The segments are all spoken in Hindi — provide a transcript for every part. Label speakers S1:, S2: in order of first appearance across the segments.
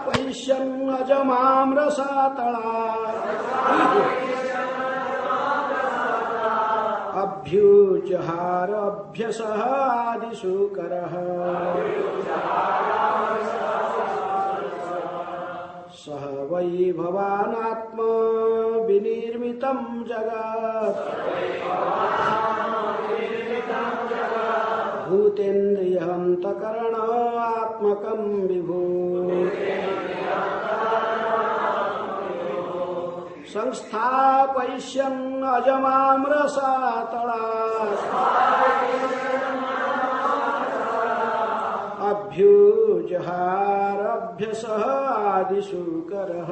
S1: संस्थापयिष्यन् अजमां रसातला अभ्युजहारभ्यसः आदिशूकरः सह वै भवानात्म विनिर्मितं जगत् भूतेन्द्रियान्तःकरणात्मकं विभो संस्थापयिष्यन् अजमां रसातला अभ्युजहारभ्यसः आदिशूकरः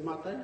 S1: माता है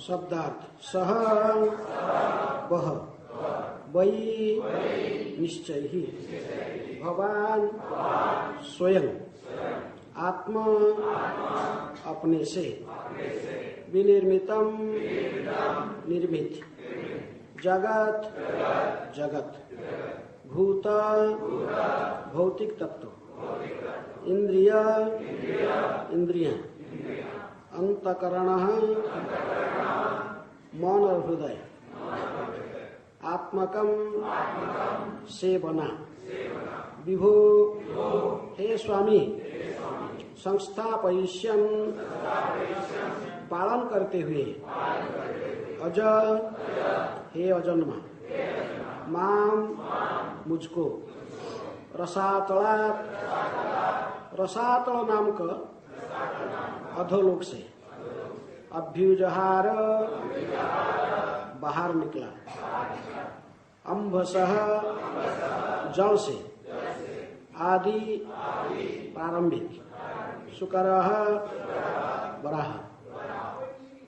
S1: शब्दार्थ सह वह वै निश्चय ही भगवान स्वयं आत्मा अपने से विनिर्मितम निर्मित जगत जगत भूत भौतिक तत्व इंद्रिय इंद्रियां अंतकरण मन और हृदय आत्मकम से बना विभो हे स्वामी संस्थापयिष्यन् पालन करते हुए अज हे अजन्मा माम मुझको रसातलात् रसातल नामक अधोलोक से अभ्युजहार बाहर निकला अम्भसः जल से आदि प्रारंभिक शुकरः वराह।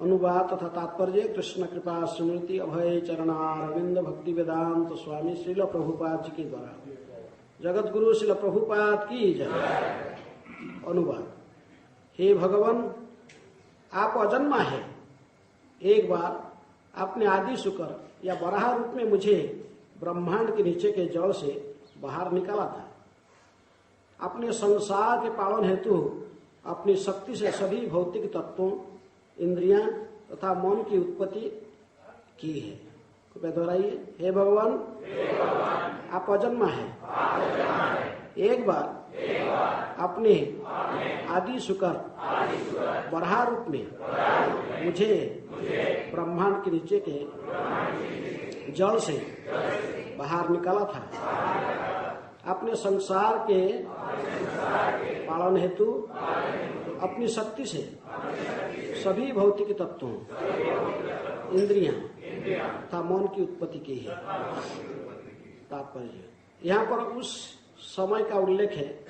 S1: अनुवाद तथा तात्पर्य कृष्ण कृपा स्मृति अभय चरणारविंद भक्ति वेदांत स्वामी श्रील प्रभुपाद जी के द्वारा जगत गुरु श्रील प्रभुपाद की जय। अनुवाद। हे भगवान, आप अजन्मा है। एक बार आपने आदि शुकर या वराह रूप में मुझे ब्रह्मांड के नीचे के जल से बाहर निकाला था। अपने संसार के पालन हेतु अपनी शक्ति से सभी भौतिक तत्वों, इंद्रियां तथा मन की उत्पत्ति की है। कृपया दोहराइए। हे भगवान, आप अजन्मा है। एक बार अपने आदि शुकर वराह रूप में मुझे ब्रह्मांड के नीचे के जल से बाहर निकाला था। अपने संसार के पालन हेतु अपनी शक्ति से सभी भौतिक तत्वों, इंद्रियां तथा मन की उत्पत्ति की है। तात्पर्य, यहाँ पर उस समय का उल्लेख है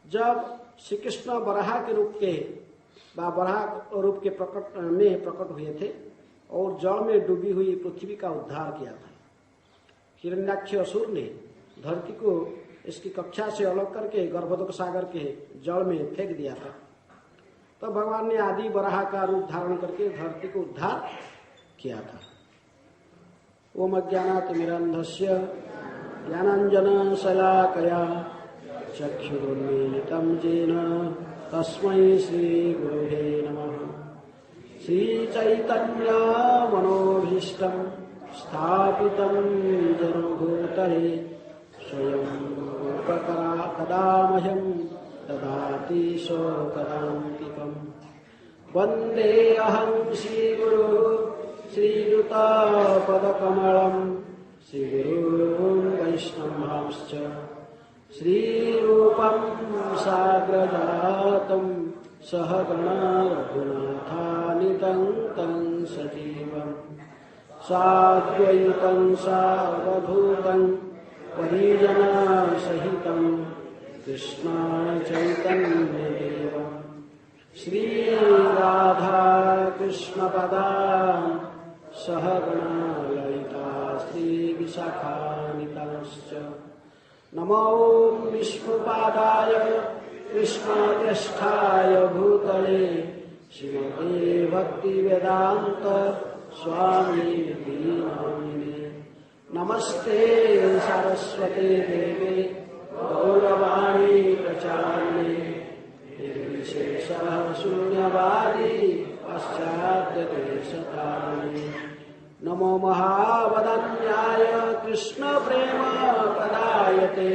S1: जब श्री कृष्ण वराह के रूप के वराह रूप के प्रकट हुए थे और जल में डूबी हुई पृथ्वी का उद्धार किया था। हिरण्याक्ष असुर ने धरती को इसकी कक्षा से अलग करके गर्भोदक सागर के जल में फेंक दिया था। तो भगवान ने आदि वराह का रूप धारण करके धरती को उद्धार किया था। ओम अज्ञानातिमिरन्धस्य ज्ञानाञ्जन शलाकया चक्षुरुन्मीलितं येन तस्मै श्री गुरुवे नमः। श्री चैतन्य मनोभीष्टं स्थापितं येन भूतले स्वयं कदा मह्यं ददाति शोकदान्तिकम्। वन्देऽहं श्रीगुरुः श्रीयुतापदकमलं श्रीगुरून् वैष्णवांश्च श्रीरूपं साग्रजातं सहगणा रघुनाथान्वितं तं सजीवं साद्वैतं सावधूतं परिजनसहितं कृष्ण चैतन्यदेवं श्रीराधा कृष्णपदान् सहगणा ललिता श्रीविशाखान्वितांश्च। नमो विष्णुपादाय कृष्णज्येष्ठाय भूतले श्रीमते भक्तिवेदान्त स्वामिनिति नामिने। नमस्ते सरस्वते देवे गौरवाणी प्रचारिणे निर्विशेषः शून्यवादी पाश्चात्यदेशतारिणे। नमो महावदन्याय कृष्ण प्रेम प्रदायते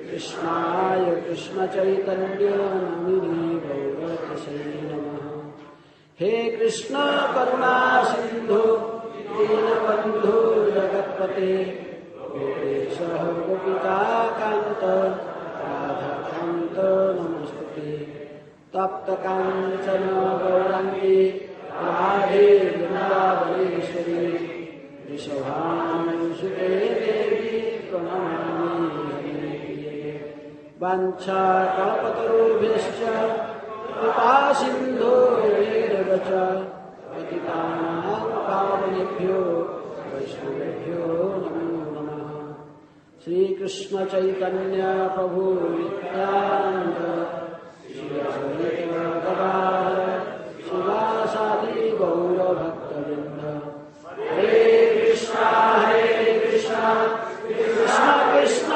S1: कृष्णाय कृष्ण चैतन्य नामिने गौरतसे नमः। हे कृष्ण करुणा सिंधु दीनबंधु जगत्पते गोपेश गोपिका कांत राधाकांत नमस्तुते। तप्त कांचन गौरांगी राधे वृंदावनेश्वरी वृषभानुसुते देवी प्रणमामि हरिप्रिये। वाञ्छाकल्पतरुभ्यश्च कृपा सिन्धुभ्येव च पतितानां पावनेभ्यो वैष्णवेभ्यो नमो नमः। श्रीकृष्ण चैतन्य प्रभु नित्यानन्द श्री अद्वैत गदाधर शिवासादि गौरभक्तवृन्द। हरे कृष्णा कृष्ण कृष्ण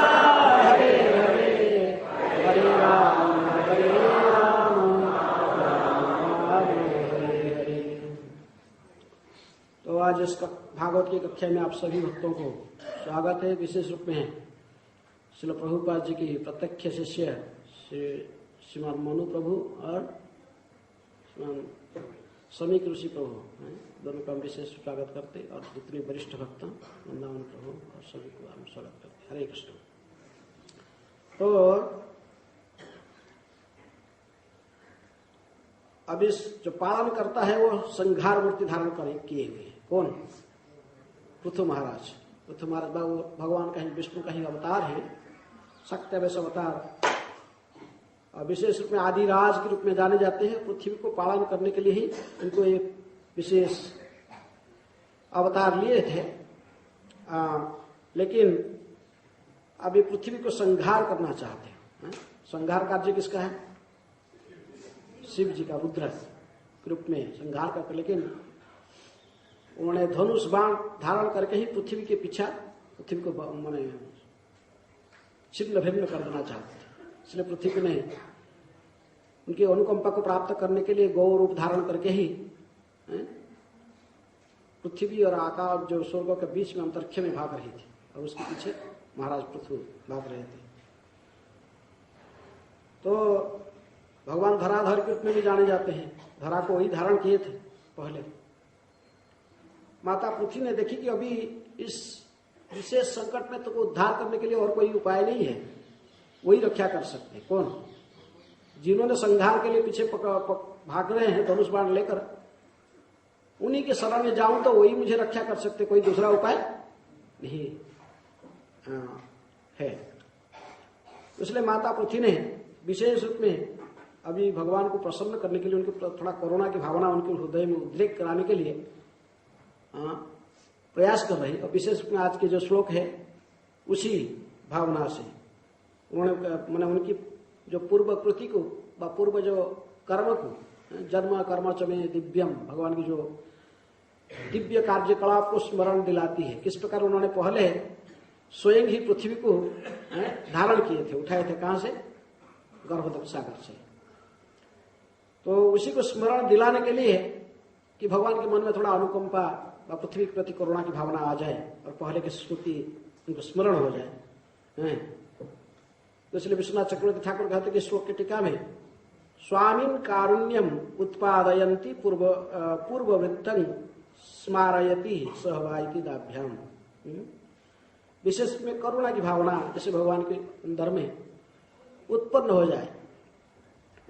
S1: हरे हरे हरे राम राम हरे हरे। तो आज इस भागवत की कक्षा में आप सभी भक्तों को स्वागत है। विशेष रूप में श्रील प्रभुपाद जी की प्रत्यक्ष शिष्य श्रीमान मनु प्रभु और समीक ऋषि प्रभु हैं, दोनों का हम विशेष स्वागत करते और जितने वरिष्ठ भक्त वृंदावन प्रभु और सभी को हम स्वागत करते। हरे कृष्ण। तो अब इस जो पालन करता है वो संघार मूर्ति धारण किए हुए हैं। कौन? पृथु महाराज। पृथु महाराज भगवान का ही, विष्णु का ही अवतार है, शक्तिवेश अवतार। विशेष रूप में आदिराज के रूप में जाने जाते हैं। पृथ्वी को पालन करने के लिए ही इनको एक विशेष अवतार लिए थे। लेकिन अभी पृथ्वी को संहार करना चाहते हैं। संहार कार्य किसका है? शिव जी का, रुद्र के रूप में संहार करते, लेकिन उन्होंने धनुष बाण धारण करके ही पृथ्वी के पीछा पृथ्वी को माने छिन्न भिन्न कर देना चाहते थे। इसलिए पृथ्वी ने उनकी अनुकंपा को प्राप्त करने के लिए गौ रूप धारण करके ही पृथ्वी और आकाश जो स्वर्ग के बीच में अंतरिक्ष में भाग रही थी, और उसके पीछे महाराज पृथ्वी भाग रहे थे। तो भगवान धराधर के रूप में भी जाने जाते हैं, धरा को वही धारण किए थे पहले। माता पृथ्वी ने देखी कि अभी इस विशेष संकट में तो उद्धार करने के लिए और कोई उपाय नहीं है, वही रक्षा कर सकते हैं। कौन? जिन्होंने संहार के लिए पीछे भाग रहे हैं धनुष बाण लेकर, उन्हीं के शरण में जाऊं तो वही मुझे रक्षा कर सकते, कोई दूसरा उपाय नहीं है। इसलिए माता पृथ्वी ने विशेष रूप में अभी भगवान को प्रसन्न करने के लिए, उनके थोड़ा करुणा की भावना उनके हृदय में उद्रेक कराने के लिए प्रयास कर रही। और विशेष रूप में आज के जो श्लोक है उसी भावना से उन्होंने मैंने उनकी जो पूर्व कृति को व पूर्व जो कर्म को, जन्म कर्म च में दिव्यम, भगवान की जो दिव्य कार्यकलाप को स्मरण दिलाती है। किस प्रकार उन्होंने पहले स्वयं ही पृथ्वी को धारण किए थे, उठाए थे। कहां से? गर्भोदक सागर से। तो उसी को स्मरण दिलाने के लिए कि भगवान के मन में थोड़ा अनुकंपा व पृथ्वी के प्रति करुणा की भावना आ जाए और पहले की स्मृति उनको स्मरण हो जाए। तो इसलिए विश्वनाथ चक्रवर्ती ठाकुर कहते कि श्लोक की टीका में स्वामीन कारुण्यम उत्पादयंती पूर्ववृत्तं स्मारयति सहवायति दाभ्याम। विशेष में करुणा की भावना जैसे भगवान के अंदर में उत्पन्न हो जाए,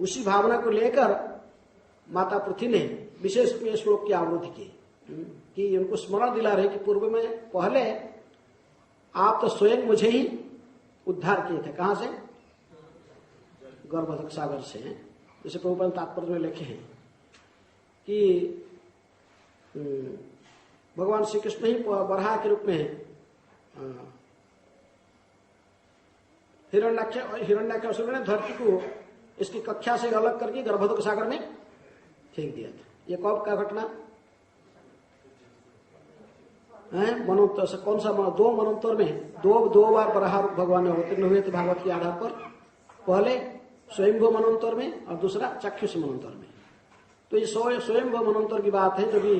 S1: उसी भावना को लेकर माता पृथ्वी ने विशेष में श्लोक की आवृत्ति की कि उनको स्मरण दिला रहे कि पूर्व में पहले आप तो स्वयं मुझे ही उद्धार किए थे। कहां से? गर्भोदक सागर से। जैसे प्रभुपाद तात्पर्य में लिखे हैं कि भगवान श्री कृष्ण ही बराह के रूप में हिरण्याक्ष ने धरती को इसकी कक्षा से अलग करके गर्भोदक सागर में फेंक दिया था। ये कब का घटना है? मनोत्तर से कौन सा? दो मनोत्तर में दो बार बराह भगवान ने अवतीर्ण हुए थे भागवत के आधार पर। पहले स्वयंभू मनोत्तर में और दूसरा चाक्षुष मनोत्तर में। तो ये स्वयंभू मनोत्तर की बात है, जो भी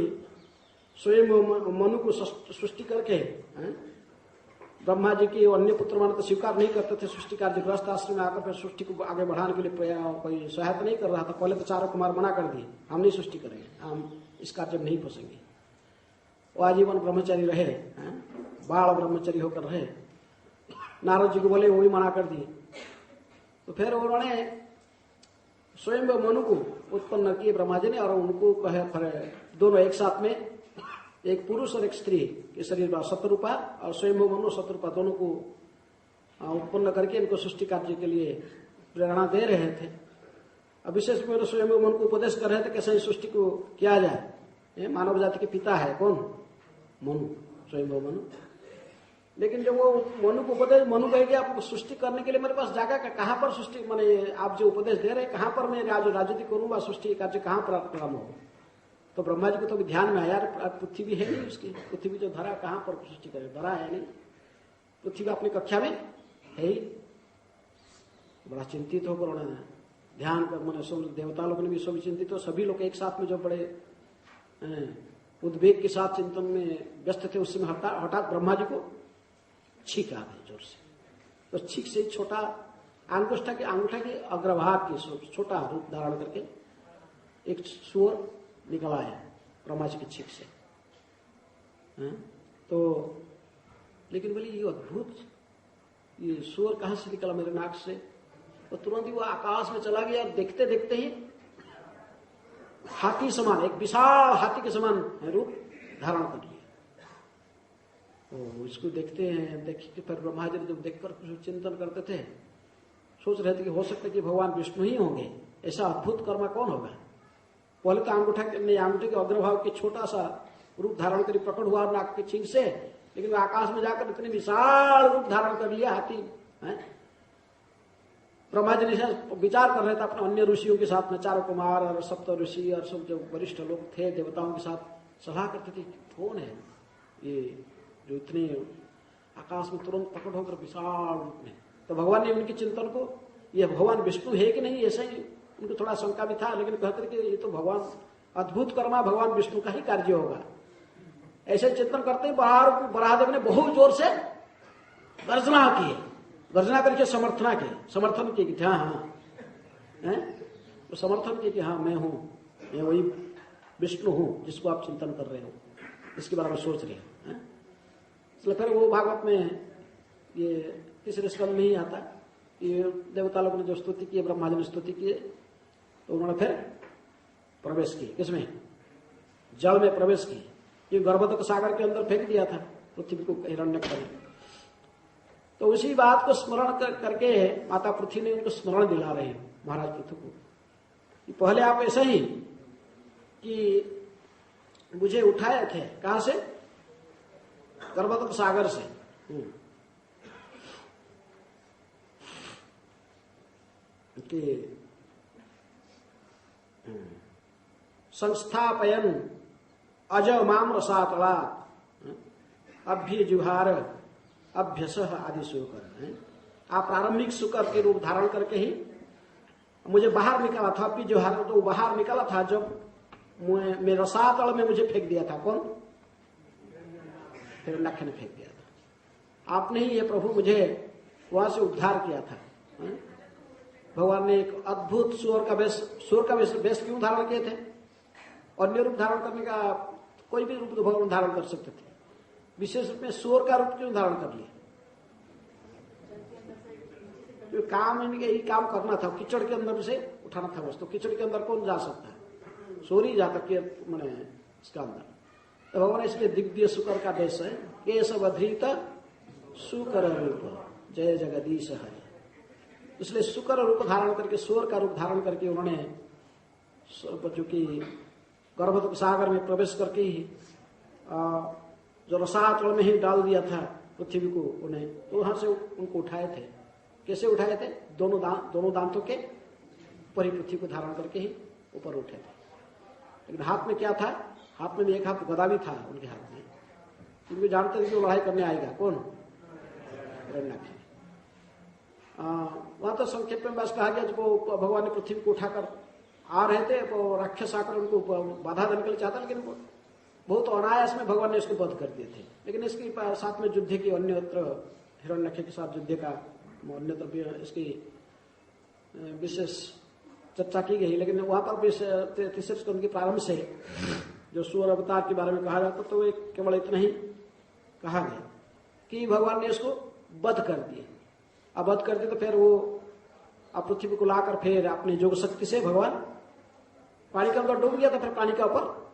S1: स्वयं मनु को सृष्टि करके ब्रह्मा जी के अन्य पुत्र मान तो स्वीकार नहीं करते थे। सृष्टि कार्य गृहस्थ आश्रम में आकर फिर सृष्टि को आगे बढ़ाने के लिए कोई सहायता नहीं कर रहा था। पहले तो चारों कुमार मना कर दिए, हम नहीं सृष्टि करेंगे, हम इस कार्य में नहीं फंसेंगे। वो आजीवन ब्रह्मचारी रहे, बाल ब्रह्मचारी होकर रहे। नारद जी को बोले, वो भी मना कर दिए। तो फिर उन्होंने स्वयं मनु को उत्पन्न किए ब्रह्मा जी ने, और उनको कहे फिर दोनों एक साथ में, एक पुरुष और एक स्त्री के शरीर में शतरूपा और स्वयं मनु शतरूपा दोनों को उत्पन्न करके इनको सृष्टि कार्य के लिए प्रेरणा दे रहे थे। अब विशेष में स्वयं मनु को उपदेश कर रहे थे कैसे सृष्टि को किया जाए। मानव जाति के पिता है कौन? मनु, स्वयं मनु। लेकिन जब वो मनु को उपदेश, मनु कहेगी आपको सृष्टि करने के लिए मेरे पास जगह का कहाँ पर सृष्टि, मैंने आप जो उपदेश दे रहे हैं कहाँ पर मैं राजनीति करूंगा, सृष्टि कार्य कहाँ पर प्रारंभ हो? तो ब्रह्मा जी को तो भी ध्यान में आया, यार पृथ्वी है नहीं उसकी, पृथ्वी जो धरा कहाँ पर सृष्टि करे, धरा है नहीं, पृथ्वी अपनी कक्षा में है ही। बड़ा चिंतित होकर उन्होंने ध्यान कर, मैंने सब देवता लोग ने भी सब चिंतित हो, सभी लोग एक साथ में जो बड़े उद्वेग के साथ चिंतन में व्यस्त थे, उस समय हठात ब्रह्मा जी को छींक आ गई जोर से। तो छींक से छोटा अंगूठा के अग्रभाग के छोटा रूप धारण करके एक सूअर निकल आया ब्रह्मा जी की छींक से। तो लेकिन बोली ये अद्भुत, ये सूअर कहां से निकला मेरे नाक से? तो तुरंत ही वो आकाश में चला गया। देखते देखते ही हाथी समान, एक विशाल हाथी के समान रूप धारण कर लिया। तो इसको देखते हैं, देखिए फिर ब्रह्मा जी जब देखकर चिंतन करते थे, सोच रहे थे कि हो सकता है कि भगवान विष्णु ही होंगे, ऐसा अद्भुत कर्म कौन होगा। पहले तो अंगूठे के अग्रभाग के छोटा सा रूप धारण कर प्रकट हुआ नाक के छींक से, लेकिन आकाश में जाकर इतने विशाल रूप धारण कर लिया हाथी है। ब्रह्मा जी ने विचार कर रहे थे अपने अन्य ऋषियों के साथ में, चारों कुमार और सप्त ऋषि और सब जो वरिष्ठ लोग थे देवताओं के साथ सलाह करते थे कौन है ये जो इतने आकाश में तुरंत प्रकट होकर विशाल रूप में। तो भगवान ने उनके चिंतन को ये भगवान विष्णु है कि नहीं ऐसा ही उनको थोड़ा शंका भी था, लेकिन कहते कि ये तो भगवान अद्भुत कर्मा भगवान विष्णु का ही कार्य होगा। ऐसे चिंतन करते ही बराहदेव ने बहुत जोर से गर्जना की, गर्जना करके समर्थन किए कि हाँ हाँ तो समर्थन किए कि हाँ मैं हूं, मैं वही विष्णु हूं जिसको आप चिंतन कर रहे हो, इसके बारे में सोच रहे हो। इसलिए फिर वो भागवत में ये तीसरे स्कंद में ही आता, ये देवता लोगों ने जो स्तुति की, ब्रह्मा जी ने स्तुति की, तो उन्होंने फिर प्रवेश किए किसमें, जल में प्रवेश किए। ये गर्भोदक सागर के अंदर फेंक दिया था पृथ्वी को हिरण्यक ने। तो उसी बात को स्मरण करके माता पृथ्वी ने उनको स्मरण दिला रहे हैं महाराज पृथ्वी को कि पहले आप ऐसा ही कि मुझे उठाए थे, कहां से, गर्भोदक सागर से, कि संस्थापयन अज माम रसातला अभ्य जुहार अभ्यस आदि सुकर। आप प्रारंभिक सुकर के रूप धारण करके ही मुझे बाहर निकाला था। अभ्य जुहार तो बाहर निकाला था जब मैं रसातल में मुझे फेंक दिया था। कौन, फिर नख ने फेंक दिया था। आपने ही ये प्रभु मुझे वहां से उद्धार किया था। भगवान ने एक अद्भुत सूर का वेश क्यों धारण किए थे? अन्य रूप धारण करने का कोई भी रूप तो भगवान धारण कर सकते थे, विशेष रूप में सूर का रूप क्यों धारण कर लिया? तो काम इनके ही काम करना था, कीचड़ के अंदर से उठाना था वस्तु। कीचड़ के अंदर कौन जा सकता है? सूर ही जाता के मैंने इसका अंदर। तो भगवान इसलिए दिव्य सुकर का वेश है, केशव अधृत सुकर रूप जय जगदीश है। इसलिए सुकर रूप धारण करके, सूर का रूप धारण करके उन्होंने जो कि गर्भोदक सागर में प्रवेश करके ही जो रसातल में ही डाल दिया था पृथ्वी को उन्हें, तो वहां से उनको उठाए थे। कैसे उठाए थे? दोनों दांतों के ऊपर ही पृथ्वी को धारण करके ही ऊपर उठे थे। लेकिन हाथ में क्या था? हाथ में भी एक हाथ गदा भी था उनके हाथ में, क्योंकि जानते थे कि वो लड़ाई करने आएगा। कौन? हिरण्यक। वहां तो संक्षेप में बस कहा गया जब भगवान ने पृथ्वी को उठाकर आ रहे थे, वो राक्षस आकर उनको बाधा देने के लिए चाहता, लेकिन बहुत अनायास में भगवान ने इसको बंद कर दिए थे। लेकिन इसके साथ में युद्ध की अन्यत्र हिरण्यक के साथ युद्ध का अन्यत्र इसकी विशेष चर्चा की गई। लेकिन वहां पर भी तीसरे स्कंद के प्रारंभ से जो सूर्य अवतार के बारे में कहा जाता, तो एक केवल इतना ही कहा गया कि भगवान ने इसको बंद कर दिए। अब बंद कर दिए तो फिर वो अब पृथ्वी को लाकर फिर अपनी योग शक्ति से भगवान पानी के अंदर डूब गया, तो फिर पानी के ऊपर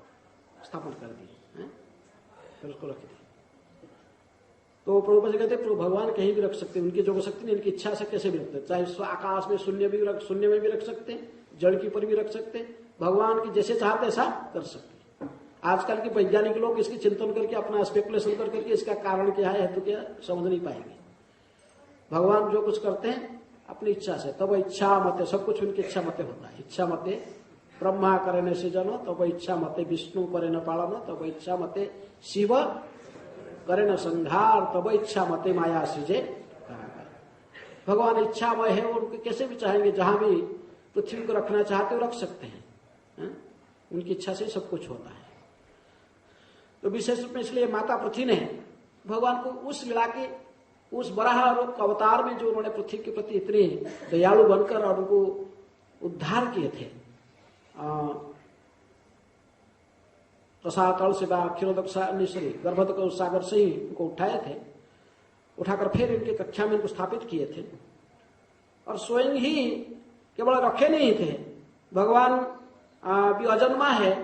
S1: स्थापन कर दिए, फिर उसको रख दिया। तो प्रभुपद जी कहते भगवान कहीं भी रख सकते हैं, उनकी योग शक्ति नहीं, इनकी इच्छा से कैसे भी रखते हैं। चाहे आकाश में शून्य में भी रख सकते हैं, जड़ के ऊपर भी रख सकते हैं। भगवान की जैसे चाहते ऐसा कर सकते हैं। आजकल के वैज्ञानिक लोग इसकी चिंतन करके अपना स्पेकुलेशन करके इसका कारण क्या है, हेतु क्या, समझ नहीं पाएंगे। भगवान जो कुछ करते हैं अपनी इच्छा से, तब इच्छा मते, सब कुछ उनकी इच्छा मते होता है। इच्छा मते ब्रह्मा करे न सृजन, तब इच्छा मते विष्णु करे न पालन, तब इच्छा मते शिव करे न संहार, तब इच्छा मते माया सृजे। भगवान इच्छामय है, उनके कैसे भी चाहेंगे, जहां भी पृथ्वी को रखना चाहते हो रख सकते हैं। उनकी इच्छा से सब कुछ होता है। तो विशेष रूप में इसलिए माता पृथ्वी ने भगवान को उस लीला के, उस बराह रूप अवतार में जो उन्होंने पृथ्वी के प्रति इतने दयालु बनकर और उनको उद्धार किए थे, रसातल से गर्भोदक सागर से ही उनको उठाए थे, उठाकर फिर इनकी कक्षा में इनको स्थापित किए थे। और स्वयं ही केवल रखे नहीं थे, भगवान भी अजन्मा है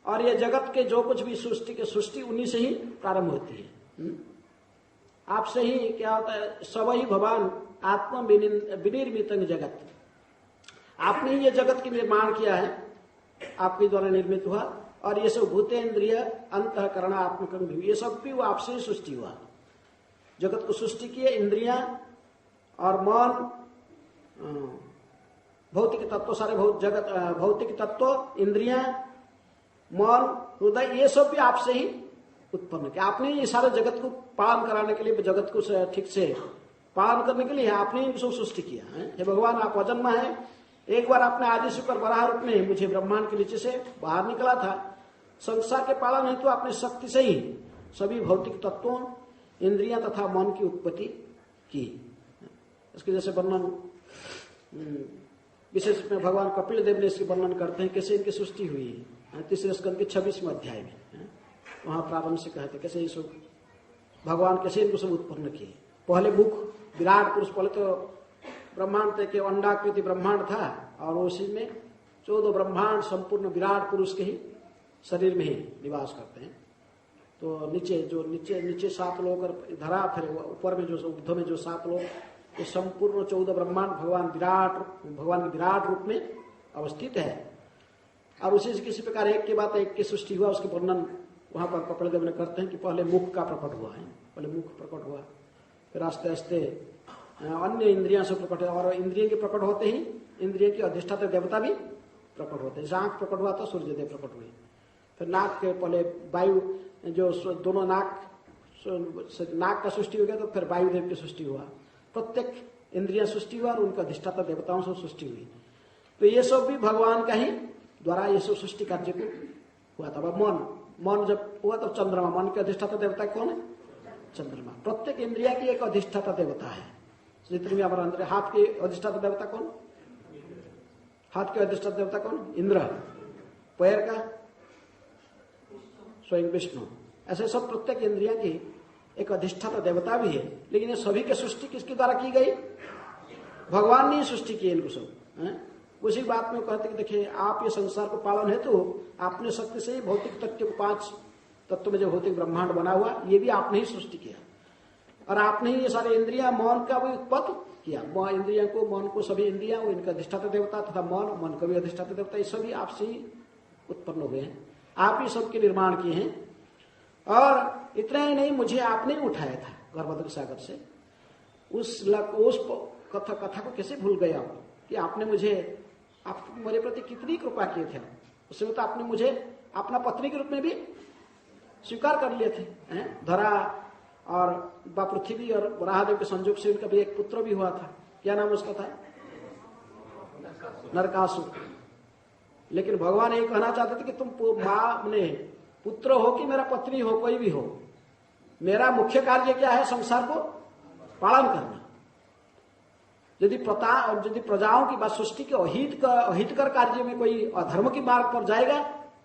S1: और ये जगत के जो कुछ भी सृष्टि उन्हीं से ही प्रारंभ होती है। आपसे ही क्या होता है, सब ही भगवान आत्मा विनिर्मितं जगत, आपने ही ये जगत की निर्माण किया है, आपके द्वारा निर्मित हुआ। और ये सब भूतेन्द्रिय अंतःकरणात्मक भी, ये सब भी वो आपसे ही सृष्टि हुआ। जगत को सृष्टि किए इंद्रियां और मन, भौतिक तत्व, सारे जगत भौतिक तत्व, इंद्रियां, मन, हृदय, ये सब भी आपसे ही उत्पन्न किया। आपने ये सारे जगत को पालन कराने के लिए, जगत को ठीक से पालन करने के लिए आपने ही सब सृष्टि किया है। हे भगवान, आप अजन्मा है। एक बार आपने आदि शुक्र वराह रूप में मुझे ब्रह्मांड के नीचे से बाहर निकला था। संसार के पालन हेतु आपने शक्ति से ही सभी भौतिक तत्वों, इंद्रियां तथा मन की उत्पत्ति की। इसके जैसे वर्णन विशेष में भगवान कपिल देव ने इसके वर्णन करते हैं, कैसे इनकी सृष्टि हुई है। तीसरे स्कंद के 26वें अध्याय में वहां प्रारंभ से कहते कैसे ये सब भगवान कैसे इनको सब उत्पन्न किए। पहले मुख विराट पुरुष, पहले तो ब्रह्मांड थे कि अंडाकृति ब्रह्मांड था और उसी में 14 ब्रह्मांड संपूर्ण विराट पुरुष के ही शरीर में ही निवास करते हैं। तो नीचे 7 लोग और धरा, फिर ऊपर में जो ऊर्ध्व में जो 7 लोग, ये संपूर्ण 14 ब्रह्मांड भगवान के विराट रूप में अवस्थित है। और उसी से किसी प्रकार एक के बाद एक की सृष्टि हुआ, उसके वर्णन वहां पर कपिल देव ने करते हैं कि पहले मुख का प्रकट हुआ है, पहले मुख प्रकट हुआ, फिर आस्ते आस्ते अन्य इंद्रियां से प्रकट हुआ, और इंद्रियों के प्रकट होते ही इंद्रियों की अधिष्ठाता देवता भी प्रकट होते हैं। आंख प्रकट हुआ तो सूर्य देव प्रकट हुए, फिर नाक के पहले वायु, जो दोनों नाक का सृष्टि हो गया तो फिर वायुदेव की सृष्टि हुआ। प्रत्येक इंद्रिया सृष्टि हुआ और उनका अधिष्ठाता देवताओं से सृष्टि हुई। तो ये सब भी भगवान का ही द्वारा ये सब सृष्टि कार्य को हुआ था। मन जब हुआ तो चंद्रमा, मन के अधिष्ठाता देवता कौन है? चंद्रमा। प्रत्येक इंद्रिया की एक अधिष्ठाता देवता है। जितने भी हमारा अंदर, हाथ के अधिष्ठाता देवता कौन? हाथ के अधिष्ठाता देवता कौन? इंद्र। पैर का स्वयं विष्णु। ऐसे सब प्रत्येक इंद्रिया की एक अधिष्ठाता देवता भी है। लेकिन ये सभी की सृष्टि किसके द्वारा की गई? भगवान ने सृष्टि की इनको सब। उसी बात में कहते कि देखिए, आप ये संसार को पालन है तो आपने शक्ति से ही भौतिक तत्व को 5 तत्व में जो भौतिक ब्रह्मांड बना हुआ, ये भी आपने ही सृष्टि किया। और आपने ही ये सारे इंद्रिया, मन का भी उत्पत्ति किया। इंद्रिया को, मन को, सभी इंद्रिया, वो इनका अधिष्ठाता देवता तथा मन का भी अधिष्ठाता देवता, ये सभी आपसे ही उत्पन्न हुए हैं। आप ही सबके निर्माण किए हैं। और इतना ही नहीं, मुझे आपने उठाया था गर्भोदक सागर से। उस कथा को कैसे भूल गए आप कि आपने आप मेरे प्रति कितनी कृपा किए थे। उसमें तो आपने मुझे अपना पत्नी के रूप में भी स्वीकार कर लिए थे। धरा और पृथ्वी और वराहदेव के संयोग से उनका भी एक पुत्र भी हुआ था। क्या नाम उसका था? नरकासुर। लेकिन भगवान ये कहना चाहते थे कि तुम मां ने पुत्र हो कि मेरा पत्नी हो, कोई भी हो, मेरा मुख्य कार्य क्या है? संसार को पालन करना। यदि प्रजाओं की बात, सृष्टि के अहितकर कार्य में कोई अधर्म की मार्ग पर जाएगा,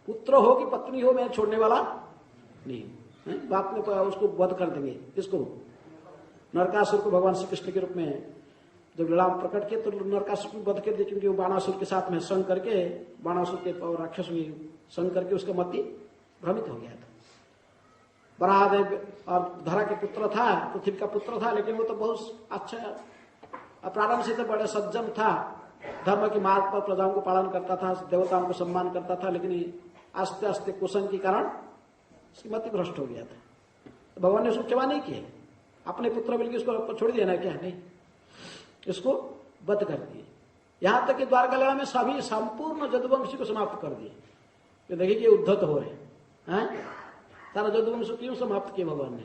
S1: पुत्र हो कि पत्नी हो, मैं छोड़ने वाला नहीं। बात में उसको वध कर देंगे। किसको? नरकासुर को भगवान श्री कृष्ण के रूप में जब लीला प्रकट किया तो नरकासुर को वध कर दिया, क्योंकि वो बाणासुर के साथ में संग करके, बाणासुर के राक्षस में संग करके उसका मति भ्रमित हो गया था। वराहदेव और धरा के पुत्र था, पृथ्वी का पुत्र था, लेकिन वो तो बहुत अच्छा प्रारंभ से तो बड़े सज्जन था, धर्म के मार्ग पर प्रजाओं को पालन करता था, देवताओं को सम्मान करता था। लेकिन आस्ते आस्ते कुसंग के कारण उसकी मति भ्रष्ट हो गया था। तो भगवान ने उसको क्षमा नहीं किया, अपने पुत्र मिलकर उसको छोड़ दिया ना, क्या नहीं, इसको वध कर दिए। यहां तक कि द्वारका लीला में सभी संपूर्ण जदुवंशी को समाप्त कर दिए। तो देखिए कि उद्धत हो रहे हैं। सारा जदुवंश क्यों समाप्त किया भगवान ने?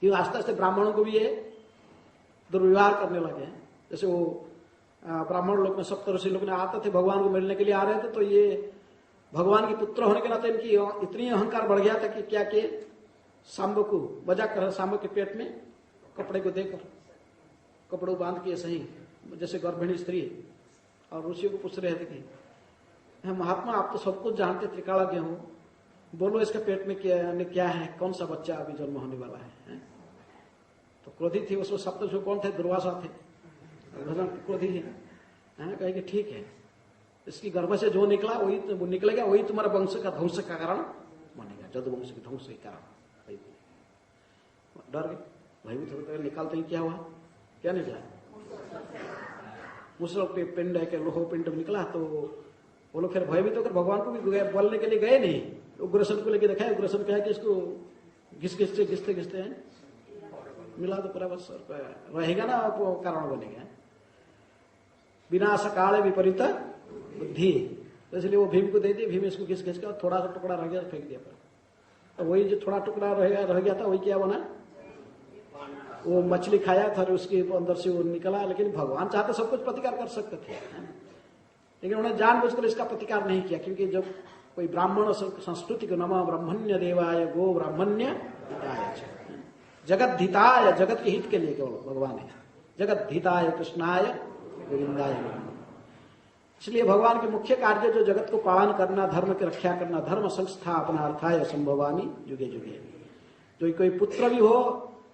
S1: क्यों? आस्ते आस्ते ब्राह्मणों को भी ये दुर्व्यवहार करने लगे हैं। जैसे वो ब्राह्मण लोग में सप्तऋषि लोग ने आते थे, भगवान को मिलने के लिए आ रहे थे, तो ये भगवान के पुत्र होने के नाते इनकी इतनी अहंकार बढ़ गया था कि क्या कि सांब को मजाक कर, सांब के पेट में कपड़े को देकर कपड़ों बांध के सही जैसे गर्भिणी स्त्री, और ऋषियों को पूछ रहे थे कि महात्मा आप तो सब कुछ जानते, त्रिकालज्ञ हो, बोलो इसके पेट में क्या है, कौन सा बच्चा अभी जन्म होने वाला है? तो क्रोधी थी उसमें सप्तऋषि कौन थे? दुर्वासा थे। क्रोधी है, कहे कि ठीक है, इसकी गर्भ से जो निकला वही तो निकलेगा, वही तुम्हारा वंश का ध्वंस का कारण बनेगा, जदुवंश के ध्वंस के कारण। डर गए, भयभीत होकर निकालते ही क्या हुआ? क्या निकला? मुसल पे पिंड है कि लोहो पिंड निकला। तो वो लोग फिर भयभीत होकर भगवान को भी बोलने के लिए गए नहीं, उग्रसेन को लेके देखा, उग्रसेन कहा कि इसको घिसते घिसते हैं मिला तो पूरा बस रहेगा ना, वो कारण बनेगा। विनाश काल विपरीत बुद्धि, तो इसलिए वो भीम को दे दिए, भीम इसको घिस घिस के थोड़ा सा टुकड़ा रह गया फेंक दिया। तो वही जो थोड़ा टुकड़ा रह गया था वही क्या बना, वो मछली खाया था और उसके अंदर से वो निकला। लेकिन भगवान चाहते सब कुछ प्रतिकार कर सकते थे, लेकिन उन्होंने जानबूझकर इसका प्रतिकार नहीं किया, क्योंकि जब कोई ब्राह्मण संस्कृति को नमः ब्रह्मण्य देवाय गो ब्राह्मण्य हिताय, जगत हिताय, जगत के हित के लिए केवल भगवान है, जगत हिताय कृष्णाय गोविंदाय। इसलिए भगवान के मुख्य कार्य जो जगत को पालन करना, धर्म की रक्षा करना, धर्म संस्थापना अर्थाय संभवामी युगे युगे। जो कोई पुत्र भी हो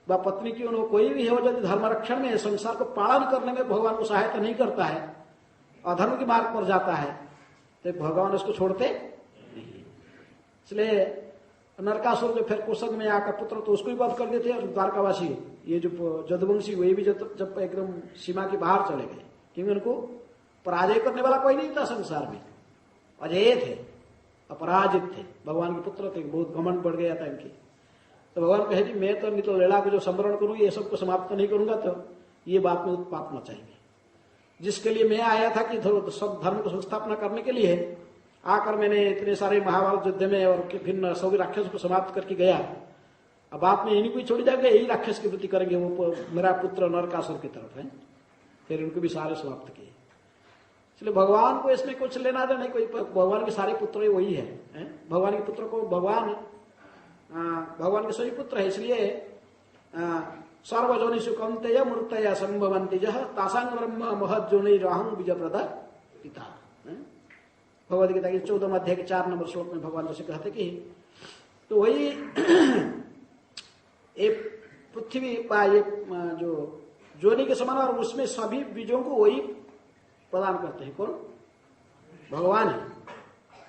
S1: व पत्नी क्यों हो, कोई भी हो, यदि धर्म रक्षण में, संसार को पालन करने में भगवान को सहायता नहीं करता है, अधर्म के मार्ग पर जाता है, तो भगवान उसको छोड़ते नहीं। इसलिए नरकासुर जो फिर कुसंग में आकर पुत्र, तो उसको भी वध कर देते। और द्वारकावासी ये जो जदुवंशी, वही भी जब एकदम सीमा के बाहर चले गए, क्योंकि उनको पराजय करने वाला कोई नहीं था संसार में, अजय थे, अपराजित थे, भगवान के पुत्र थे, बहुत घमंड बढ़ गया था इनकी। तो भगवान कहे कि मैं तो नहीं तो लीला को जो संवरण करूं, ये सबको समाप्त नहीं करूंगा, तो ये बात में उत्पात न चाहिए। जिसके लिए मैं आया था कि सब धर्म को संस्थापना करने के लिए आकर मैंने इतने सारे महाभारत युद्ध में और भिन्न सभी राक्षस को समाप्त करके गया, अब बात में इन्हीं को छोड़ जाएंगे, यही राक्षस की वृत्ति करेंगे, वो मेरा पुत्र नरकासुर की तरफ है, फिर उनको भी सारे समाप्त किए। इसलिए भगवान को इसमें कुछ लेना देना नहीं, कोई भगवान के सारे पुत्र वही है, भगवान के पुत्र को भगवान के सभी पुत्र है। इसलिए सर्वजोनिषु कौन्तेय मूर्तया संभवन्ति जह तासांग ब्रह्म महज्जोनिरहं बीजप्रद पिता। भगवद गीता के 14 अध्याय के 4 नंबर श्लोक में भगवान जैसे कहते कि तो वही एक पृथ्वी का ये जो जोनि के समान, और उसमें सभी बीजों को वही प्रदान करते हैं। कौन? भगवान है।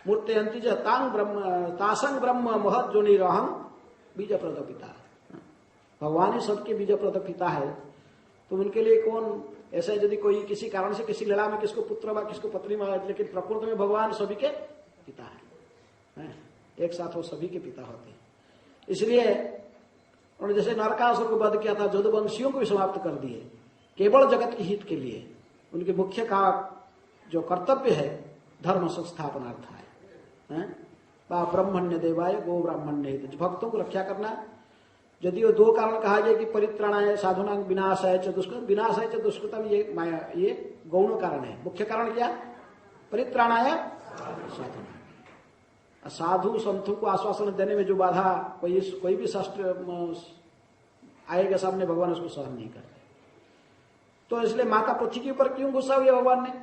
S1: मूर्तयंती च तासंग ब्रह्म महज्जोनिरहं बीजप्रद पिता। भगवान ही सबके बीजप्रद पिता है, तो उनके लिए कौन ऐसा, यदि कोई किसी कारण से किसी लीला में किसको पुत्र व किसको पत्नी में, लेकिन प्रकृति में भगवान सभी के पिता है, एक साथ वो सभी के पिता होते हैं। इसलिए उन्होंने जैसे नरकासुर को वध किया था, जदुवंशियों को भी समाप्त कर दिए, केवल जगत के हित के लिए। उनके मुख्य का जो कर्तव्य है धर्म संस्थापनार्थ है, ब्रह्मण्य देवाय गो ब्राह्मण्य हित, भक्तों को रक्षा करना। यदि वो दो कारण कहा गया कि परित्राणाय साधुनां विनाशाय च दुष्कृतम, विनाशाय च दुष्कृतम, ये गौण कारण है। मुख्य कारण क्या? परित्राणाय साधुनां, साधु संतों को आश्वासन देने में जो बाधा कोई भी शास्त्र आएगा सामने, भगवान उसको सहन नहीं करते। तो इसलिए माता पृथ्वी के ऊपर क्यों गुस्सा हुआ भगवान ने?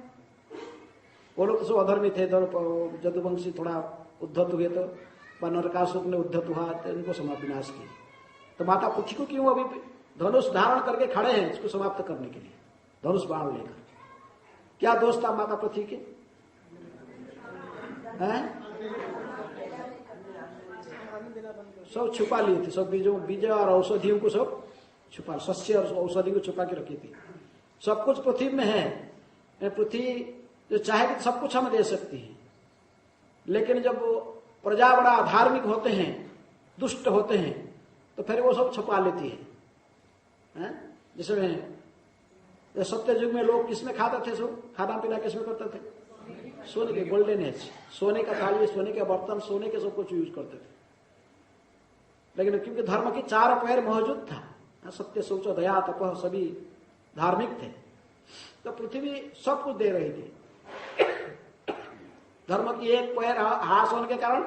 S1: वो लोग तो अधर्मी थे, जदुवंशी थोड़ा उद्धत हुए, तो नरकासुर ने उद्धत हुआ, तो इनको समाप्त विनाश की। तो माता पृथ्वी को क्यों अभी धनुष धारण करके खड़े हैं इसको समाप्त करने के लिए, धनुष बाण लेकर? क्या दोष था माता पृथ्वी के? सब छुपा लिए थे, सब बीज और औषधियों को सब छुपा, सस्य और औषधि को छुपा के रखी थी। सब कुछ पृथ्वी में है, पृथ्वी जो चाहे सब कुछ हमें दे सकती है, लेकिन जब प्रजा बड़ा अधार्मिक होते हैं, दुष्ट होते हैं, तो फिर वो सब छुपा लेती है। जिसमें सत्य युग में लोग किसमें खाते थे, सब खाना पीना किसमें करते थे? सोने के, गोल्डन एज, सोने का थाली, सोने के बर्तन, सोने के सब कुछ यूज करते थे। लेकिन क्योंकि धर्म की 4 पैर मौजूद था, सत्य शौच दया तप सभी धार्मिक थे, तो पृथ्वी सब कुछ दे रही थी। धर्म की 1 पैर हास होने के कारण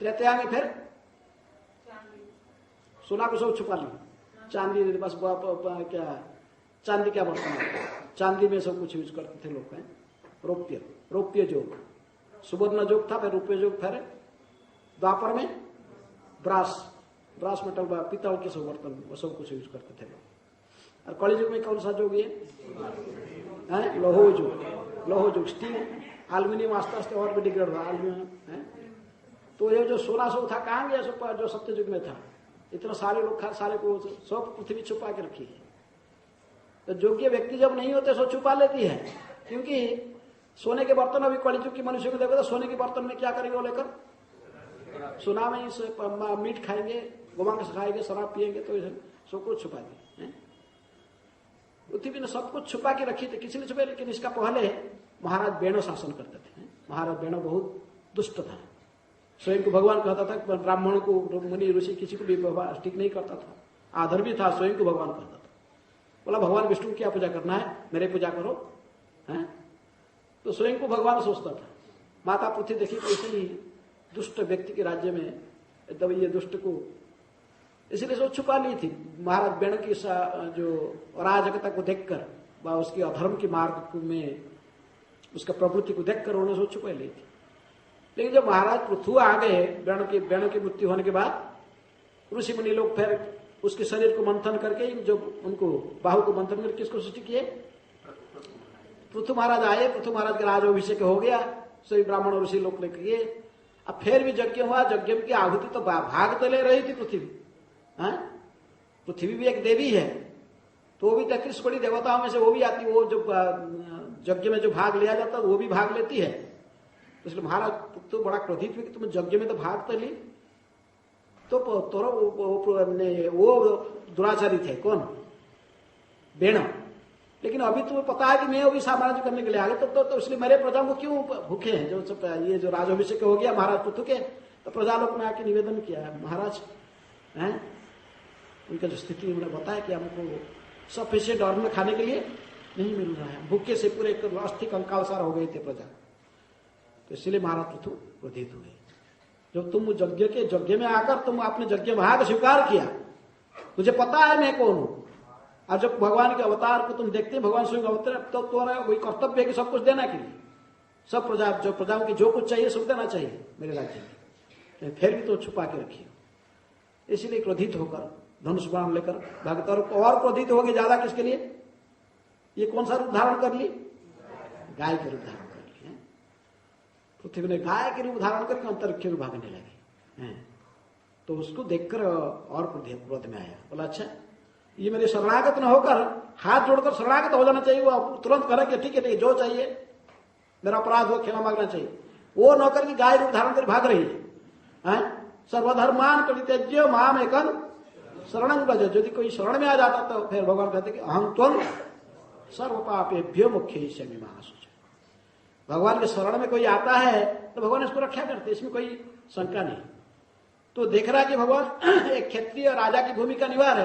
S1: त्रेतया में फिर सोना को सब छुपा लिया, चांदी बस क्या चांदी क्या बर्तन, चांदी में सब कुछ यूज करते थे लोग। रौप्य जोग, सुवर्ण जोग था, फिर रुपये जोग, फिर द्वापर में ब्रास मेटल पीतल के सब बर्तन, वो सब कुछ यूज करते थे लोग। और कलि युग में कौन सा जोग ये? लोहो जोग, स्टील, एल्यूमिनियम आस्ते आस्ते और भी डिग्रेड हुआ, एल्यूमिनियम। तो ये जो सोना सब था कहाँ गया? सब जो सत्य युग में था, इतना सारे लोग सारे को सब पृथ्वी छुपा के रखी है। तो योग्य व्यक्ति जब नहीं होते सो छुपा लेती है, क्योंकि सोने के बर्तन अभी कलिजुग की मनुष्य को देखो तो सोने के बर्तन में क्या करेंगे वो लेकर, सोना में ही मीट खाएंगे, गोमांस खाएंगे, शराब पिएंगे, तो सब कुछ छुपा दिए। पृथ्वी ने सब कुछ छुपा के रखी थी, किसी ने छुपा, लेकिन इसका पहले महाराज बेणो शासन करते थे। महाराज बेणो बहुत दुष्ट था, स्वयं को भगवान कहता था, ब्राह्मण को, मुनि ऋषि किसी को भी व्यवहार ठीक नहीं करता था, आदर भी था, स्वयं को भगवान कहता था। बोला भगवान विष्णु की क्या पूजा करना है, मेरे पूजा करो है। तो स्वयं को भगवान सोचता था। माता पृथ्वी देखी तो ऐसे ही दुष्ट व्यक्ति के राज्य में एकदम ये दुष्ट को, इसलिए सब छुपा ली थी। महाराज बेणो की जो अराजकता को देखकर व उसकी अधर्म की मार्ग में उसका प्रवृत्ति को देखकर उन्होंने सब छुपा ली थी। लेकिन जब महाराज पृथु आ गए, बेणो की मृत्यु होने के बाद ऋषि मुनि लोग फिर उसके शरीर को मंथन करके, जो उनको बाहु को मंथन करके किसको सृष्टि किए, पृथु महाराज आए। पृथु महाराज का राजाभिषेक हो गया, सभी ब्राह्मण ऋषि लोग लेकर किए। अब फिर भी यज्ञ हुआ, यज्ञ की आहुति तो भाग तो ले रही थी पृथ्वी। पृथ्वी भी एक देवी है, तो वो भी 33 कोटि देवताओं में से वो भी आती, वो जो यज्ञ में जो भाग लिया जाता है वो भी भाग लेती है। तो इसलिए महाराज तो बड़ा क्रोधित हुए कि तुम यज्ञ में तो भाग तो ली, तो वो दुराचारी थे, कौन, बेणो। लेकिन अभी तुम्हें पता है कि मैं अभी साम्राज्य करने के लिए आ गया, तो इसलिए मेरे प्रजा को क्यों भूखे हैं। जो ये जो राजाभिषेक हो गया महाराज पृथु के, तो प्रजा लोग ने आके निवेदन किया है, महाराज हैं उनका जो स्थिति उन्होंने बताया कि हमको सफिशिएंट अन्न खाने के लिए नहीं मिल रहा है, भूखे से पूरे अस्थि कंकालसार हो गए थे प्रजा। तो इसलिए महाराज पृथु क्रोधित हुए। जब तुम यज्ञ में आकर तुम अपने यज्ञ भाग स्वीकार किया, तुझे पता है मैं कौन हूं, और जब भगवान के अवतार को तुम देखते भगवान स्वयं अवतार, तो तुम्हारा वही कर्तव्य है कि सब कुछ देना के लिए, सब प्रजाओं की जो कुछ चाहिए सब देना चाहिए मेरे राज्य में, फिर भी तो छुपा के रखिए। इसीलिए क्रोधित होकर धनुष बाण लेकर भागता। और क्रोधित हो गए ज्यादा किसके लिए, ये कौन सा रूप धारण कर ली, गाय के रूप धारण कर लिए। पृथ्वी ने गाय के रूप धारण करके अंतरिक्ष में भागने लगे। तो उसको देखकर और क्रोध में आया, बोला अच्छा ये मेरे शरणागत न होकर, हाथ जोड़कर शरणागत हो जाना चाहिए। वो तुरंत करे कि ठीक है जो चाहिए मेरा अपराध हो क्षमा मांगना चाहिए। वो नौकर की गाय रूप धारण कर भाग रही है। सर्वधर्मान परित्यज्य माम एकम शरणं व्रज। यदि कोई शरण में आ जाता तो फिर भगवान कहते कि अहं त्वं सर्व पापेभ्यो मुख्यैष्यामि मा शुचि। भगवान के शरण में कोई आता है तो भगवान इसको रक्षा करते, इसमें कोई शंका नहीं। तो देख रहा है कि भगवान एक क्षत्रिय राजा की भूमिका निभा रहे,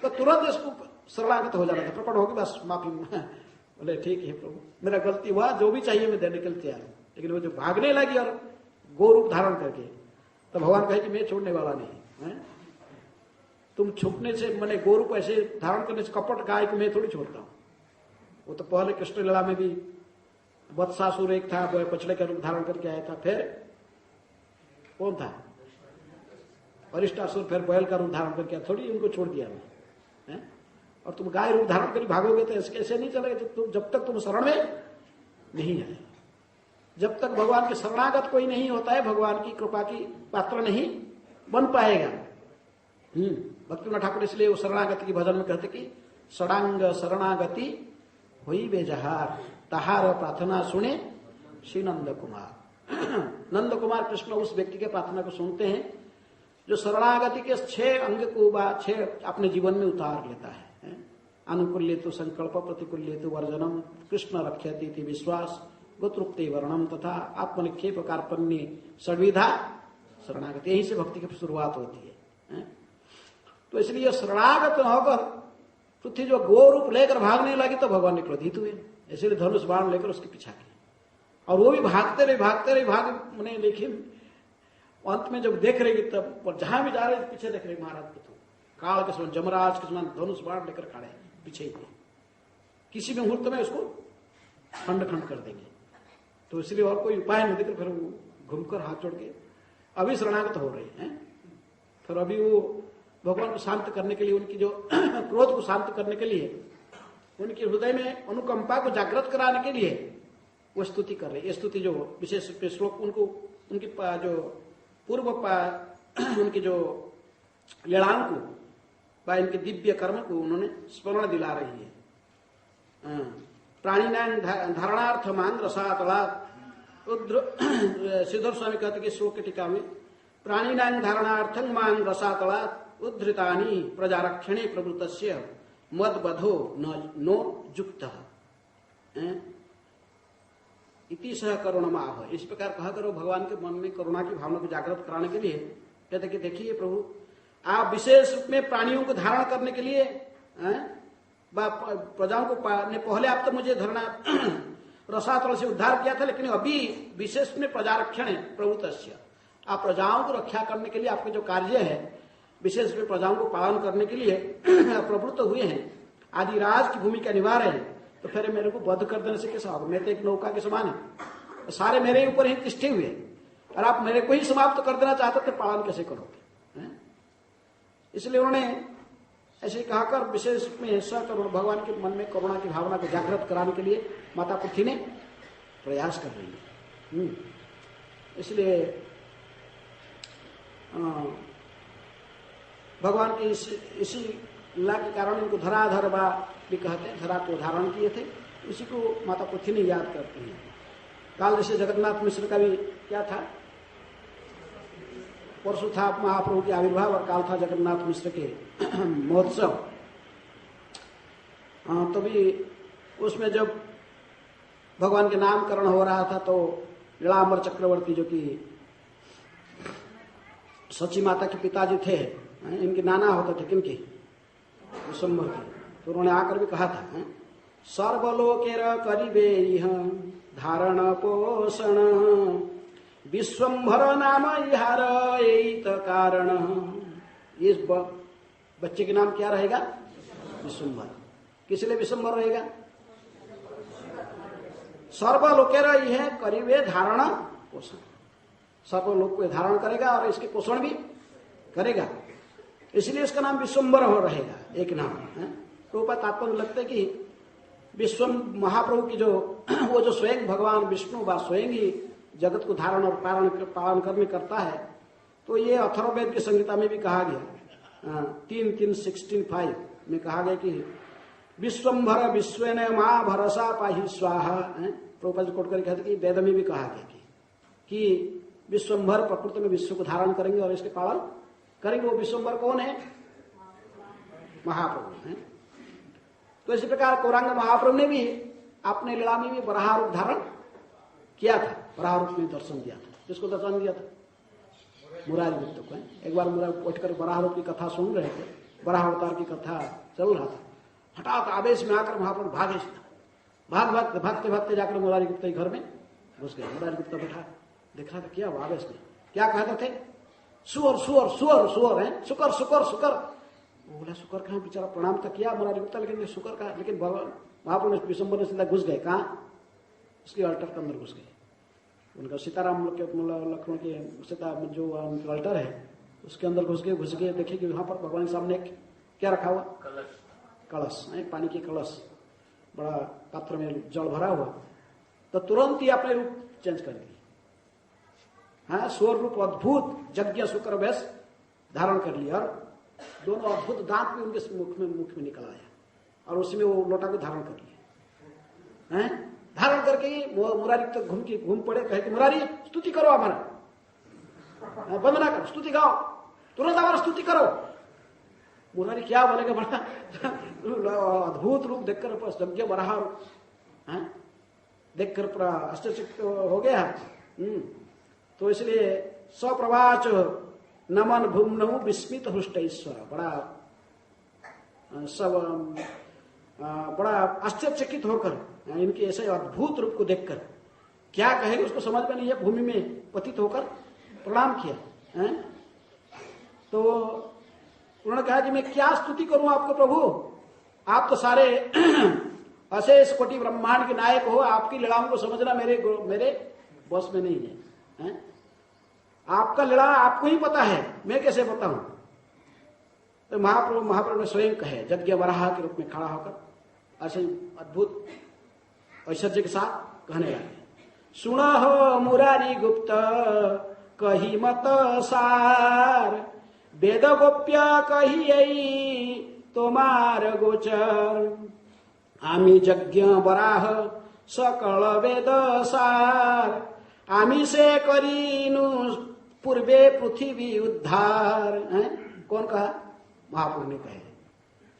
S1: तो तुरंत इसको शरणागत हो जाना था, प्रकट होगी बस माफी, बोले ठीक है प्रभु मेरा गलती हुआ, जो भी चाहिए मैं देने के लिए तैयार हूं। लेकिन वो जो भागने लगी और गो रूप धारण करके, तो भगवान कहे कि मैं छोड़ने वाला नहीं है। तुम छुपने से, मैंने गो रूप ऐसे धारण करने से, कपट गाय को मैं थोड़ी छोड़ता हूं। वो तो पहले कृष्ण लीला में भी वत्सासुर एक था, वो पछड़े का रूप धारण करके आया था। फिर कौन था, अरिष्टासुर, फिर बैल का रूप धारण करके आया, थोड़ी उनको छोड़ दिया मैं। और तुम गाय रूप धारण कर भागोगे तो ऐसे नहीं चलेगा। जब तक तुम शरण में नहीं आए, जब तक भगवान के शरणागत कोई नहीं होता है, भगवान की कृपा की पात्र नहीं बन पाएगा। भक्तिनाथ ठाकुर इसलिए वो शरणागति की भजन में कहते कि षडांग शरणागति हुई बेजहार, तहार प्रार्थना सुने श्री नंद कुमार। नंद कुमार कृष्ण उस व्यक्ति के प्रार्थना को सुनते हैं जो शरणागति के 6 अंग को 6 अपने जीवन में उतार लेता है। अनुकूल्य तो संकल्प, प्रतिकूल्य तो वर्जनम, कृष्ण रक्षति विश्वास, गोतृप्ति वर्णम तथा आत्मनिक्षेप कार्पण्य षड्विधा शरणागति। यहीं से भक्ति की शुरुआत होती है। तो इसलिए शरणागत होकर पृथ्वी जो गो रूप लेकर भागने लगी तो भगवान ने क्रोधित हुए, इसलिए धनुष बाण लेकर उसके पीछा किया। और वो भी भागते रहे मैंने, लेकिन अंत में जब देख रही तब जहां भी जा रहे पीछे देख रहे महाराज पृथु काल के समान, जमराज के समान धनुष बाण लेकर खड़े पीछे ही, किसी भी मुहूर्त में उसको खंड खंड कर देंगे। तो इसलिए और कोई उपाय नहीं देकर फिर वो घूमकर हाथ जोड़ के अभी शरणागत हो रहे हैं। फिर अभी वो भगवान को शांत करने के लिए, उनकी जो क्रोध को शांत करने के लिए, उनके हृदय में अनुकंपा को जागृत कराने के लिए वो स्तुति कर रहे। ये स्तुति जो विशेष श्लोक उनको, उनकी जो पूर्व उनके जो लीलाओं को, इनके दिव्य कर्म को उन्होंने स्मरण दिला रही है। प्राणीनां धारणार्थमान् रसातलात् श्रीधर स्वामी कहते कि श्लोक की टीका में प्राणीनां धारणार्थं मां रसातलात् उद्धृतानि प्रजारक्षणे प्रवृत्तस्य मदबधो नो युक्तः इति सह करुणमाह। इस प्रकार कहा करो भगवान के मन में करुणा की भावना को जागृत कराने के लिए कहते कि देखिए प्रभु आप विशेष रूप में प्राणियों को धारण करने के लिए प्रजाओं को पहले आप तो मुझे धरना रसातल से उद्धार किया था, लेकिन अभी विशेष में प्रजारक्षण है प्रभुतस्य आप प्रजाओं को रक्षा करने के लिए आपके जो कार्य है विशेष में प्रजाओं को पालन करने के लिए प्रवृत्त हुए हैं, आदि राज की भूमिका निभा रहे हैं, तो फिर मेरे को वध कर देने से कैसा होगा? मैं तो एक नौका के समान है, तो सारे मेरे ऊपर ही तिष्ठे हुए और आप मेरे को ही समाप्त कर देना चाहते थे, पालन कैसे करोगे? इसलिए उन्होंने ऐसे कहा कर विशेष में सकरुण भगवान के मन में करुणा की भावना को जागृत कराने के लिए माता पृथ्वी ने प्रयास कर रही है। इसलिए भगवान के इसी लीला के कारण इनको धराधर बा भी कहते हैं, धरा को धारण किए थे, उसी को माता पृथ्वी ने याद करती हैं। काल जैसे जगन्नाथ मिश्र का भी क्या था, परसों था महाप्रभु के आविर्भाव और काल था जगन्नाथ मिश्र के महोत्सव। तो भी उसमें जब भगवान के नामकरण हो रहा था तो लीलांबर चक्रवर्ती जो कि सची माता के पिताजी थे, इनके नाना होते थे, किनके? विशंभर के। तो उन्होंने आकर भी कहा था सर्वलोकेर करिबे इह धारण पोषण विश्वंभर नाम इहार एत कारण। इस बच्चे के नाम क्या रहेगा? विश्वंभर। किस लिए विश्वंभर रहेगा? सर्वलोकेर इह करिबे धारण पोषण, सर्वलोक को धारण करेगा और इसके पोषण भी करेगा, इसलिए इसका नाम विश्वंभर हो रहेगा, एक नाम है। तो तात्पर्य लगता है कि विश्व महाप्रभु की जो वो जो स्वयं भगवान विष्णु व स्वयं ही जगत को धारण और पालन करने करता है। तो ये अथर्ववेद की संहिता में भी कहा गया 3:3:16:5 में कहा गया कि विश्वंभर विश्वेन मां भरसा पाहि स्वाहा। प्रभुपाद कोट करके कहते कि वेद में भी कहा गया कि विश्वंभर प्रकृति में विश्व को धारण करेंगे और इसके पालन करेंगे। वो विश्वंभर कौन है? महाप्रभु है। तो इसी प्रकार गौरांग महाप्रभु ने भी अपने लीला में भी वराह रूप धारण किया था, वराह रूप में दर्शन दिया था। किसको दर्शन दिया था? मुरारी गुप्त को। एक बार मुरारी बैठकर वराह रूप की कथा सुन रहे थे, वराह अवतार की कथा चल रहा था, हठात आवेश में आकर महाप्रभु भागे, भागते भागते जाकर मुरारी गुप्त के घर में घुस गए। मुरारी गुप्त बैठा देख रहा था, क्या आवेश में क्या कहते थे? सुअर सुअर सुअर सुअर है, शुकर शुकर शुकर। वो बोला शुकर कहाँ? बेचारा प्रणाम तो किया मुरारी गुप्ता, लेकिन शुकर कहा? लेकिन महाप्रभु विशंभर ने सीधा घुस गए। कहाँ? उसके अल्टर के अंदर घुस गए। उनका सीताराम लक्ष्मण के सीता जो अल्टर है उसके अंदर घुस गए देखे कि वहां पर भगवान के सामने क्या रखा हुआ? कलश है, पानी की कलश, बड़ा पात्र में जल भरा हुआ। तो तुरंत ही अपने रूप चेंज कर दिए। हाँ, स्वर रूप अद्भुत यज्ञ शुक्र वेश धारण कर लिया और दोनों अद्भुत दांत भी उनके मुख में निकल आया और उसी में वो लोटा को धारण कर लिया। हैं, धारण करके मुरारी तक घूम पड़े, कहे कि मुरारी स्तुति करो, हमारा वंदना करो, स्तुति गाओ, तुरंत हमारा स्तुति करो। मुरारी क्या बोलेगा? बड़ा अद्भुत रूप देखकर यज्ञ वराह देखकर पूरा आश्चर्यचकित हो गया। तो इसलिए स्वप्रवाच नमन भूमनौ विस्मित हृष्ट ईश्वर, बड़ा आश्चर्यचकित होकर इनके ऐसे अद्भुत रूप को देखकर क्या कहेंगे उसको समझ में नहीं है। भूमि में पतित होकर प्रणाम किया। तो उन्होंने कहा कि मैं क्या स्तुति करूं आपको प्रभु, आप तो सारे अशेष कोटि ब्रह्मांड के नायक हो, आपकी लीलाओं को समझना मेरे बस में नहीं है। आपका लीला आपको ही पता है, मैं कैसे बताऊं? तो महाप्रभु ने स्वयं कहे यज्ञ वराह के रूप में खड़ा होकर ऐसे अद्भुत ऐश्वर्य के साथ कहने लगे, सुना हो मुरारी गुप्त कही मत सार, वेद गोप्य कही तुम्हार गोचर, आमी यज्ञ वराह सकल वेद सार, आमी से करीनु पूर्वे पृथ्वी उद्धार। कौन कहा? महाप्रभु ने कहे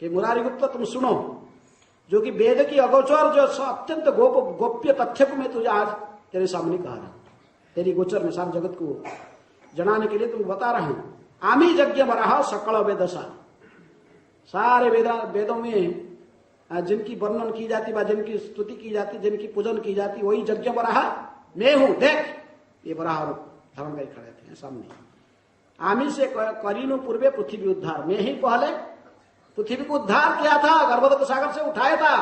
S1: कि मुरारी गुप्त तुम सुनो, जो कि वेद की अगोचर जो अत्यंत गोप्य तथ्य को मैं तुझे आज तेरे सामने कह रहा हूं, तेरी गोचर में सारे जगत को जनाने के लिए तुम बता रहा हूं। आमी यज्ञ वराह सकल वेदसा, सारे वेदों में जिनकी वर्णन की जाती, जिनकी स्तुति की जाती, जिनकी पूजन की जाती, वही यज्ञ वराह मैं हूं। देख, ये वराह धारण कर खड़े थे सामने। आमी से करीनु पूर्वे पृथ्वी उद्धार, मैं ही पहले पृथ्वी को उद्धार किया था, गर्भदत्त सागर से उठाया था।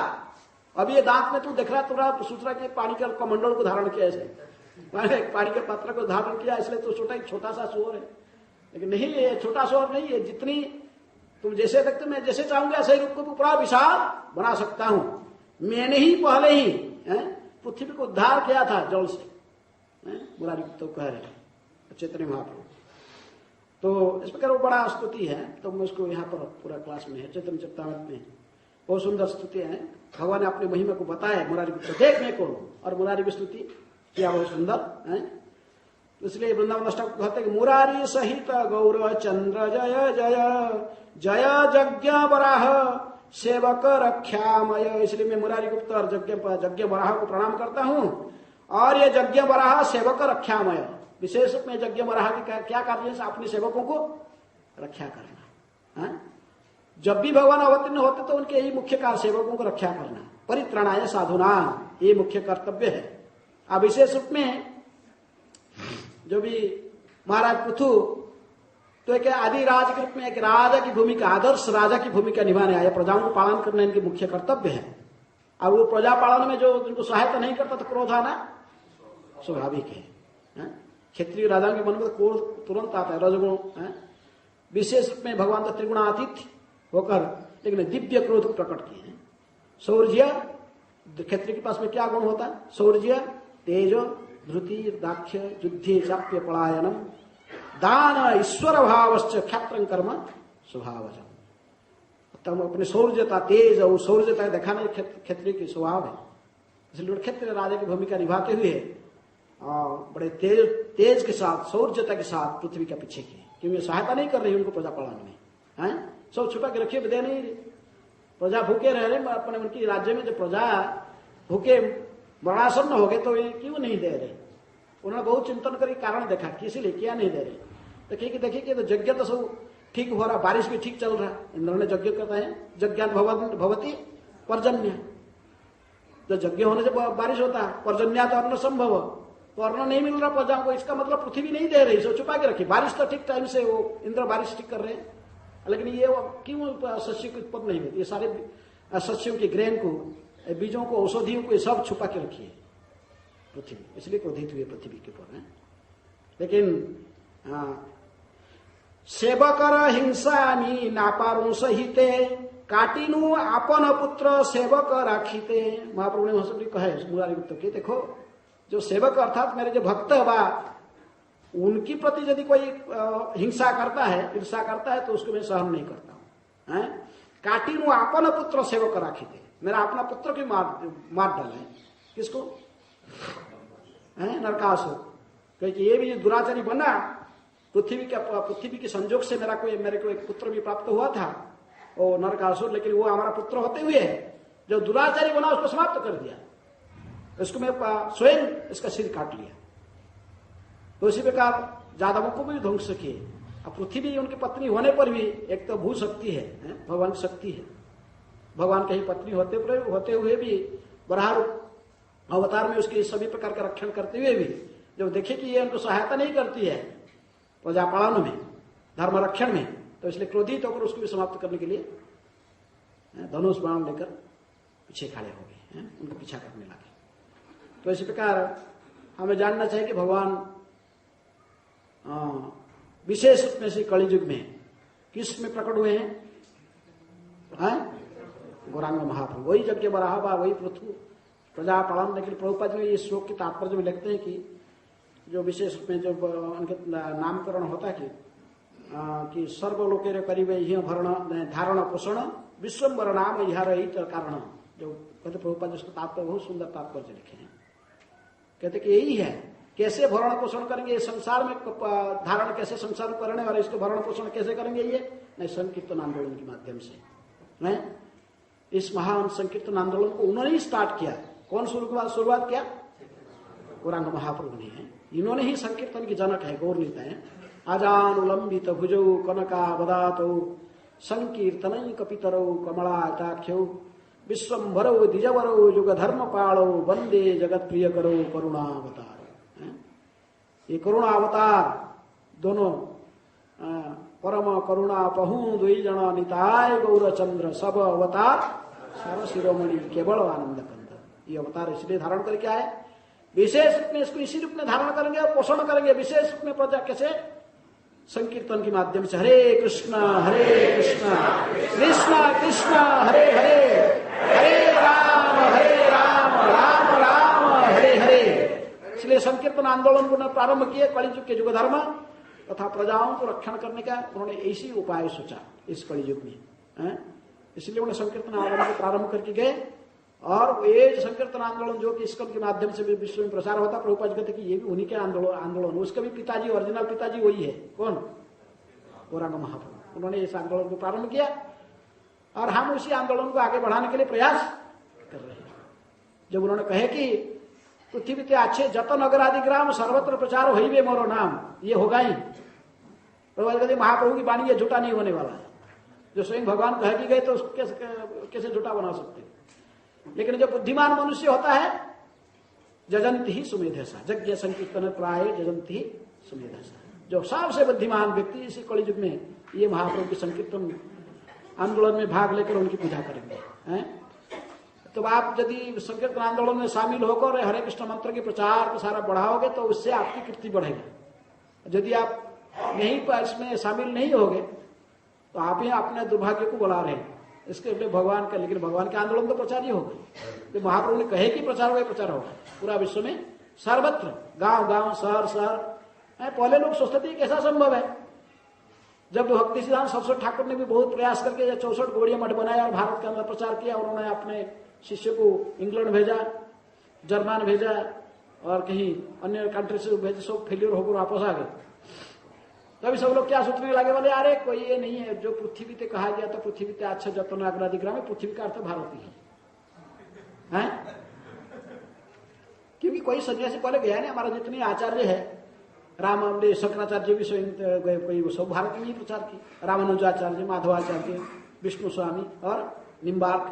S1: अब ये दांत में तू देख रहा, तुरा सूचना के पानी के कमंडल को धारण किया, ऐसे पानी के पात्र को धारण किया, इसलिए तो छोटा सा शोर है। लेकिन नहीं, ये छोटा शोर नहीं है। जितनी तुम जैसे देखते, मैं जैसे चाहूंगा ऐसे रूप को पूरा विशाल बना सकता हूं। मैंने ही पहले ही पृथ्वी को उद्धार किया था जल से, मुरारी तो कह रहे चैतन्य महाप्रभु। तो इस प्रकार वो बड़ा स्तुति है। तो मैं उसको यहाँ पर पूरा क्लास में है, चैतन्य चरितामृत में बहुत सुंदर स्तुति है। भगवान ने अपने महिमा को बताया मुरारी को, देख मैं कौन, और मुरारी की स्तुति किया बहुत सुंदर है। इसलिए वृंदावन अष्टक कहते हैं मुरारी सहित गौर चंद्र जय जय जय यज्ञ वराह सेवक रक्षामय। इसलिए मैं मुरारी गुप्त और यज्ञ वराह को प्रणाम करता हूं। और ये यज्ञ वराह सेवक रक्षामय, विशेष रूप में यज्ञ वराह की क्या कार्य है? अपने सेवकों को रक्षा करना है? जब भी भगवान अवतीर्ण होते तो उनके यही मुख्य कार्य, सेवकों को रक्षा करना, परित्राणाय साधुना, ये मुख्य कर्तव्य है। अब विशेष रूप में जो भी महाराज पृथु तो एक आदि राज के रूप में एक राजा की भूमिका, आदर्श राजा की भूमिका निभाने आया, प्रजाओं को पालन करना इनके मुख्य कर्तव्य है। अब वो प्रजा पालन में जो उनको सहायता नहीं करता तो क्रोध आना स्वाभाविक है। क्षेत्रीय राजाओं के मन में क्रोध तुरंत आता है, रजगुण। विशेष रूप में भगवान तो त्रिगुणातीत होकर लेकिन दिव्य क्रोध को प्रकट किए हैं। शौर्य, क्षेत्रीय के पास में क्या गुण होता है? शौर्य, तेज, धृति, दाक्ष्य, युद्धि, चाप्य, पलायनम, दान, ईश्वर भावश्च क्षत्रं कर्म स्वभावजम। तब अपने शौर्यता, तेज और शौर्यता दिखाना क्षत्रिय की स्वभाव है। इसलिए क्षत्रिय राजा की भूमिका निभाते हुए बड़े तेज के साथ, शौर्यता के साथ पृथ्वी का पीछे किए, क्योंकि सहायता नहीं कर रही उनको प्रजा पालन में है। सब छुपा के रखिए, दे नहीं रही, प्रजा भूखे रह रहे अपने उनकी राज्य में। जो प्रजा भूखे वर्णासन्न हो गए तो ये क्यों नहीं दे रहे? उन्होंने बहुत चिंतन करके कारण देखा कि इसीलिए क्या नहीं दे रहे। तो देखिए कि तो यज्ञ तो सब ठीक हो रहा, बारिश भी ठीक चल रहा। इंद्र ने यज्ञ करता है, यज्ञान भवती पर्जन्य, तो यज्ञ होने से बारिश होता है। पर्जन्या तो अन्न संभव, तो अन्न नहीं मिल रहा प्रजाओं को, इसका मतलब पृथ्वी नहीं दे रही, सो छुपा के रखी। बारिश तो ठीक टाइम से वो इंद्र बारिश ठीक कर रहे हैं, लेकिन ये क्यों शस्य की उत्पन्न नहीं होती? ये सारे शस्यों के ग्रेन को, बीजों को, औषधियों को, ये सब छुपा के रखी है पृथ्वी, इसलिए क्रोधित हुए पृथ्वी के ऊपर। लेकिन सेवकर हिंसानी नापारू सहिते काटिनु आपन पुत्र सेवक राखीते। महाप्रभु ने हमसे कहे मुरारी गुप्त के, देखो जो सेवक अर्थात मेरे जो भक्त है उनकी प्रति यदि कोई हिंसा करता है, ईर्षा करता है तो उसको मैं सहन नहीं करता हूं। काटिनु आपन पुत्र सेवक राखीते, मेरा अपना पुत्र की मार डाला है। किसको? नरकासुर। क्योंकि ये भी दुराचारी बना, पृथ्वी के संजोग से मेरे को एक पुत्र भी प्राप्त हुआ था, वो नरकासुर। लेकिन वो हमारा पुत्र होते हुए जो दुराचारी बना उसको समाप्त कर दिया, उसको मैं स्वयं इसका सिर काट लिया। तो इसी प्रकार जादवों को भी ध्वंस किए। अब पृथ्वी उनकी पत्नी होने पर भी एक तो भू शक्ति है, भगवान की शक्ति है। भगवान की पत्नी होते हुए भी बराह अवतार में उसके सभी प्रकार का रक्षण करते हुए भी जब देखे कि ये उनको सहायता नहीं करती है प्रजा पालन में, धर्म रक्षण में, तो इसलिए क्रोधित होकर उसको भी समाप्त करने के लिए धनुष बाण लेकर पीछे खड़े हो गए, उनको पीछा करने लगे। तो इसी प्रकार हमें जानना चाहिए कि भगवान विशेष रूप में से कलियुग में किस में प्रकट हुए हैं? गौरांग महाप्रभु, वही यज्ञ वराह, वही पृथु प्रजा पालन। लेकिन प्रभुपाद में ये श्लोक के तात्पर्य में लिखते हैं कि जो विशेष रूप में जब उनके नामकरण होता है कि सर्वलोके करीब यह भरण धारण पोषण विश्वम्बर नाम यह रहित कारण जो कहते प्रभुपाद जिसको तात्पर्य बहुत सुंदर तात्पर्य लिखे हैं, कहते कि यही है कैसे भरण पोषण करेंगे, संसार में धारण कैसे संसार करने वाले इसको भरण पोषण कैसे करेंगे, ये नहीं संकीर्तन आंदोलन के माध्यम से। नहीं, इस महान संकीर्तन आंदोलन को उन्होंने ही स्टार्ट किया। कौन शुरुआत किया? गौरांग महाप्रभु ने है। इन्होंने ही संकीर्तन की जनक है। गौर नीता है अजानुलंबित भुजौ कनकावदातौ संकीर्तन कपितरौ कमलाताख्यौ विश्वम्भरौ द्विजवरौ युगधर्मपालौ वंदे जगत प्रिय करो करुणावतार। ये करुणावतार दोनों परम करुणा पहू दुई जन निताय गौरचंद्र सब अवतार सारा शिरोमणि केवल आनंद कंद। ये अवतार इसलिए धारण करके आए, विशेष रूप में इसको इसी रूप में धारण करेंगे और पोषण करेंगे विशेष रूप में प्रजा कैसे? संकीर्तन के माध्यम से। हरे कृष्ण कृष्ण कृष्ण हरे हरे, हरे राम राम राम हरे हरे। इसलिए संकीर्तन आंदोलन को प्रारंभ किए कलियुग के युग धर्म तथा प्रजाओं को रक्षण करने का उन्होंने ऐसी उपाय सोचा इस कलियुग में। इसलिए उन्होंने संकीर्तन आंदोलन को प्रारंभ करके गए और ये संकीर्तन आंदोलन जो कि इसके माध्यम से भी विश्व में प्रसार होता, प्रभुपाद कहते कि ये भी उन्हीं के आंदोलन उसके भी पिताजी ओरिजिनल पिताजी वही है। कौन? गौरांग महाप्रभु। उन्होंने इस आंदोलन को प्रारंभ किया और हम उसी आंदोलन को आगे बढ़ाने के लिए प्रयास कर रहे हैं। जब उन्होंने कहे कि पृथ्वी ते अच्छे जतन नगर आदि ग्राम सर्वत्र प्रचार हो ही मोरो नाम, ये होगा ही। प्रभुपाद कहते महाप्रभु की वाणी ये झूठा नहीं होने वाला है। जो स्वयं भगवान कह भी गए तो कैसे झूठा बना सकते? लेकिन जो बुद्धिमान मनुष्य होता है जजंती ही सुमेधसा, यज्ञ संकीर्तन प्राय जजंती ही सुमेधसा। जो सबसे बुद्धिमान व्यक्ति इसी कलियुग में ये महाप्रभु के संकीर्तन आंदोलन में भाग लेकर उनकी पूजा करेंगे। तो आप यदि संकीर्तन आंदोलन में शामिल होकर हरे कृष्ण मंत्र के प्रचार प्रसार बढ़ाओगे तो उससे आपकी कीर्ति बढ़ेगी। यदि आप यहीं पर इसमें शामिल नहीं होगे तो आप ही अपने दुर्भाग्य को बुला रहे हैं। इसके लिए भगवान का, लेकिन भगवान के आंदोलन तो प्रचार ही होगा। तो महाप्रभु ने कहे कि प्रचार होगा, प्रचार होगा पूरा विश्व में सर्वत्र, गांव गांव शहर शहर। पहले लोग सोचते थे कैसा संभव है। जब भक्ति सिद्धांत सरस्वती ठाकुर ने भी बहुत प्रयास करके 64 गौड़िया मठ बनाया और भारत के अंदर प्रचार किया, उन्होंने अपने शिष्य को इंग्लैंड भेजा, जर्मन भेजा और कहीं अन्य कंट्री से भेजे, सब फेलियर होकर वापस आ गए। तभी सब लोग क्या सोचने लगे, बोले अरे कोई ये नहीं है जो पृथ्वी ते कहा गया था, पृथ्वी ते अच्छा जतन अग्रादि ग्राम है, पृथ्वी का अर्थ भारत ही है। क्योंकि कोई सन्यासी पहले गया नहीं। हमारा जितने आचार्य है, राम शंकराचार्य भी स्वयं कोई सब भारत में ही प्रचार की, रामानुजाचार्य, माधवाचार्य, विष्णु स्वामी और निम्बार्क,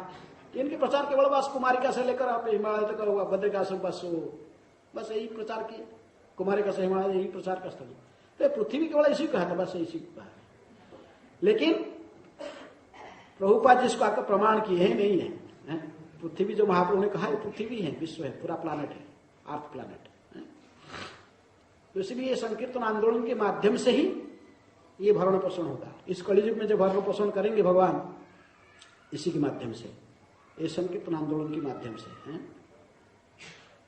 S1: इनके प्रचार केवल बस कुमारिका से लेकर आप हिमालय तक होगा, बद्रिकाश्रम बस यही प्रचार किए। कुमारिका से हिमालय यही प्रचार का स्थल। तो पृथ्वी केवल इसी कहा था, बस इसी को कहा। लेकिन प्रभुपाद जिसको आकर प्रमाण किए हैं नहीं है। पृथ्वी जो महाप्रभु ने कहा है पृथ्वी है, विश्व है, पूरा प्लानेट है, अर्थ प्लानेट। तो इसलिए संकीर्तन आंदोलन के माध्यम से ही ये भरण पोषण होगा। इस कलियुग में जो भरण पोषण करेंगे भगवान, इसी के माध्यम से, ये संकीर्तन आंदोलन के माध्यम से है।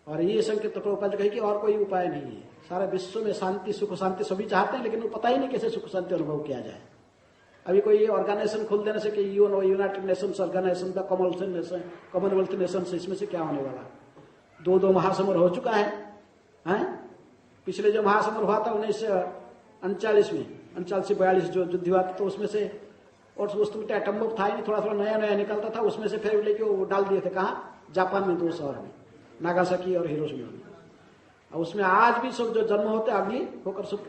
S1: और ये संकीर्तन प्रभुपाद कहे कि और कोई उपाय नहीं है। सारे विश्व में शांति, सुख शांति सभी चाहते हैं, लेकिन वो पता ही नहीं कैसे सुख शांति अनुभव किया जाए। अभी कोई ऑर्गेनाइजेशन खोल देने से कि United Nations Organisation the Commonwealth Nations, इसमें से क्या होने वाला? 2 महासमर हो चुका है। पिछले जो महासमर हुआ था 1939 में, 39 से 42 जो युद्ध हुआ था, तो उसमें से और उस एटम बम था ही नहीं, थोड़ा थोड़ा नया नया निकलता था, उसमें से फिर लेके वो डाल दिए थे। कहाँ? जापान में 2 शहर में, नागासाकी और हिरोशिमा में। और उसमें आज भी सब जो जन्म होते अग्नि होकर सब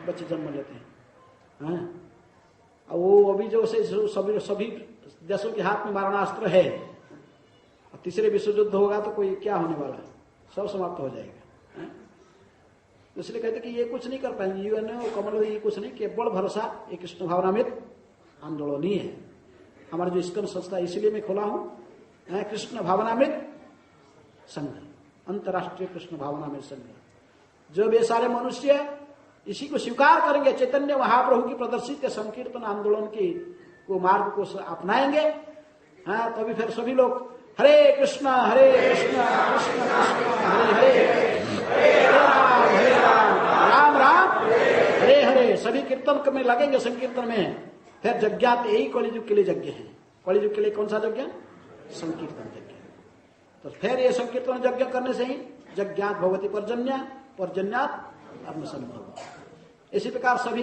S1: बच्चे जन्म लेते हैं। और वो अभी जो सभी देशों के हाथ में मारणास्त्र है। और तीसरे विश्व युद्ध होगा तो कोई क्या होने वाला है, सब समाप्त हो जाएगा। इसलिए कहते कि ये कुछ नहीं कर पाएंगे, यूएन और कॉमनवेल्थ, ये कुछ नहीं, केवल भरोसा ये कृष्ण भावनामृत आंदोलन ही है। हमारा जो इस्कॉन संस्था इसलिए मैं खोला हूं, कृष्ण भावनामृत संघ, अंतरराष्ट्रीय कृष्ण भावनामृत संघ। जब ये सारे मनुष्य इसी को स्वीकार करेंगे, चैतन्य महाप्रभु की प्रदर्शित संकीर्तन आंदोलन की को मार्ग को अपनाएंगे, तभी फिर सभी लोग हरे कृष्ण कृष्ण कृष्ण हरे हरे, राम राम हरे हरे। सभी कीर्तन में लगेंगे, संकीर्तन में। फिर यज्ञात, यही कलियुग के लिए यज्ञ है। कलियुग के लिए कौन सा यज्ञ? संकीर्तन यज्ञ। तो फिर ये संकीर्तन यज्ञ करने से ही यज्ञात भगवती पर्जन्या, पर्जन्यात अन्न संभव। इसी प्रकार सभी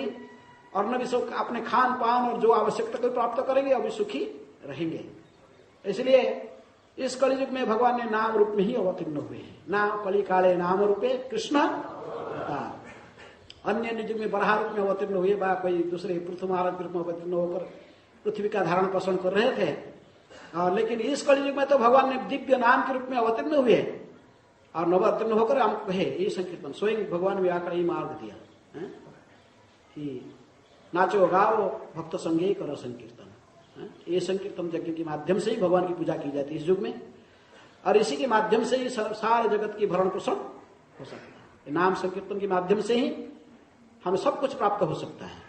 S1: अन्न भी सब अपने खान पान और जो आवश्यकता को प्राप्त करेंगे अभी सुखी रहेंगे। इसलिए इस कलियुग में भगवान ने नाम रूप में ही अवतीर्ण हुए हैं। नाम कली काले नाम रूपे कृष्ण अवतार। अन्य युग में बराह रूप में अवतीर्ण हुए बा कोई दूसरे पृथ्वी महाराज रूप में अवतीर्ण होकर पृथ्वी का धारण पोषण कर रहे थे। और लेकिन इस कलियुग में तो भगवान ने दिव्य नाम के रूप में अवतीर्ण हुए और नवतीर्ण होकर हम कहे ये संकीर्तन स्वयं भगवान ने आकर ये मार्ग दिया है कि नाचो गाओ भक्त संगे करो संकीर्तन। ये संकीर्तन यज्ञ के माध्यम से ही भगवान की पूजा की जाती है इस युग में, और इसी के माध्यम से ही सारे जगत की भरण पोषण हो सकता है। नाम संकीर्तन के माध्यम से ही हमें सब कुछ प्राप्त हो सकता है।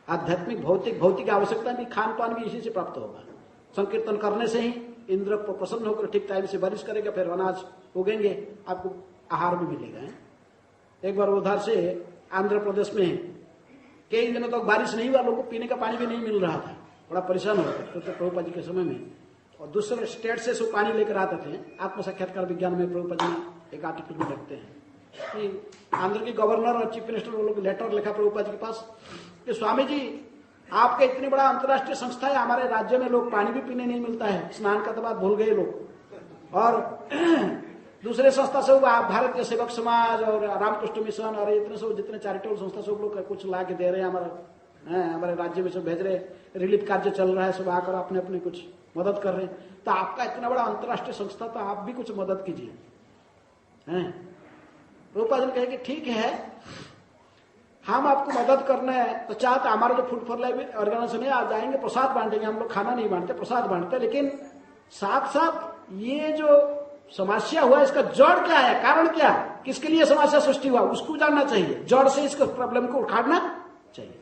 S1: आध्यात्मिक भौतिक आवश्यकता भी, खान पान भी इसी से प्राप्त होगा। संकीर्तन करने से ही इंद्र को प्रसन्न होकर ठीक टाइम से बारिश करेगा, फिर अनाज उगेंगे, आपको आहार भी मिलेगा। एक बार उधर से आंध्र प्रदेश में कई दिनों तक बारिश नहीं हुआ, लोगों को पीने का पानी भी नहीं मिल रहा था, बड़ा परेशान हो गया। तो प्रभुपाद जी के समय में और दूसरे स्टेट से सब पानी लेकर आते थे। आत्म साक्षात्कार विज्ञान में प्रभुपाद जी एक आर्टिकल में लिखते हैं कि आंध्र के गवर्नर और चीफ मिनिस्टर वो लोग लेटर लिखा प्रभुपाद जी के पास कि स्वामी जी आपके इतनी बड़ा अंतर्राष्ट्रीय संस्था है, हमारे राज्य में लोग पानी भी पीने नहीं मिलता है, स्नान का तो बात भूल गए लोग। और दूसरे संस्था सब भारत के सेवक समाज और रामकृष्ण मिशन और इतने सब जितने चैरिटेबल संस्था सब लोग कुछ ला के दे रहे हैं, हमारे राज्य में सब भेज रहे, रिलीफ कार्य चल रहा है, सब आकर अपने अपने कुछ मदद कर रहे हैं। तो आपका इतना बड़ा अंतर्राष्ट्रीय संस्था, तो आप भी कुछ मदद कीजिए। रूपा जी कहे कि ठीक है, हम आपको मदद करना है तो चाहते हमारा जो फूड फॉर लाइफ ऑर्गेनाइजेशन है आप जाएंगे, प्रसाद बांटेंगे। हम लोग खाना नहीं बांटते, प्रसाद बांटते, लेकिन साथ साथ ये जो समस्या हुआ इसका जड़ क्या है, कारण क्या, किसके लिए समस्या सृष्टि हुआ, उसको जानना चाहिए। जड़ से इसके प्रॉब्लम को उखाड़ना चाहिए।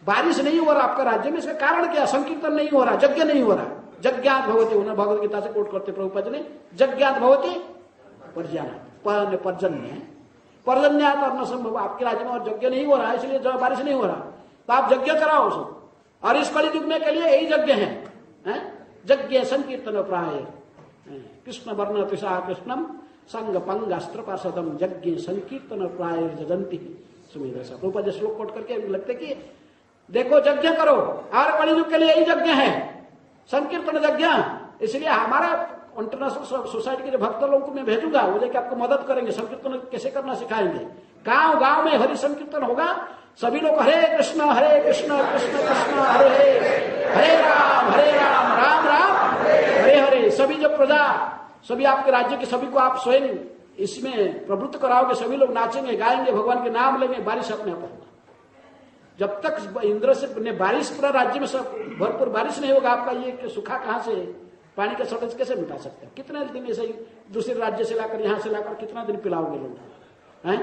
S1: बारिश नहीं हो रहा आपका राज्य में, इसका कारण क्या, संकीर्तन नहीं हो रहा, यज्ञ नहीं हो रहा। यज्ञात भगवती, उन्हें भगवत गीता से कोट करते प्रभुपाद ने, यज्ञात भगवती पर्जन्य, पर्जन्यात अन्न संभव। आपके राज्य में और यज्ञ नहीं हो रहा है, इसलिए बारिश नहीं हो रहा, तो आप यज्ञ कराओ उसको। और इस कलियुग में के लिए यही यज्ञ है, यज्ञ संकीर्तन प्राय कृष्ण वर्ण तुषा कृष्णम संग पंग अस्त्र पार्षदम यज्ञ संकीर्तन प्राय जजंती सुमेध। प्रभुपाद श्लोक कोट करके लगते कि देखो यज्ञ करो, और कलियुग के लिए यही यज्ञ है, संकीर्तन यज्ञ। इसलिए हमारा इंटरनेशनल सोसाइटी के जो भक्त लोगों को मैं भेजूंगा, वो लेकर आपको मदद करेंगे, संकीर्तन कैसे करना सिखाएंगे। गांव गांव में हरि संकीर्तन होगा, सभी लोग हरे कृष्ण कृष्ण कृष्ण हरे हरे राम राम राम हरे हरे। सभी जो प्रजा, सभी आपके राज्य के सभी को आप स्वयं इसमें प्रवृत्त कराओगे, सभी लोग नाचेंगे, गाएंगे, भगवान के नाम लेंगे, बारिश अपने आप होगा। जब तक इंद्र से बारिश पूरा राज्य में सब भरपूर बारिश नहीं होगा, आपका ये सूखा कहां से, पानी का शॉर्टेज कैसे मिटा सकते हैं। कितने दिन ऐसे दूसरे राज्य से लाकर यहां से लाकर कितना दिन पिलाओगे लोग हैं।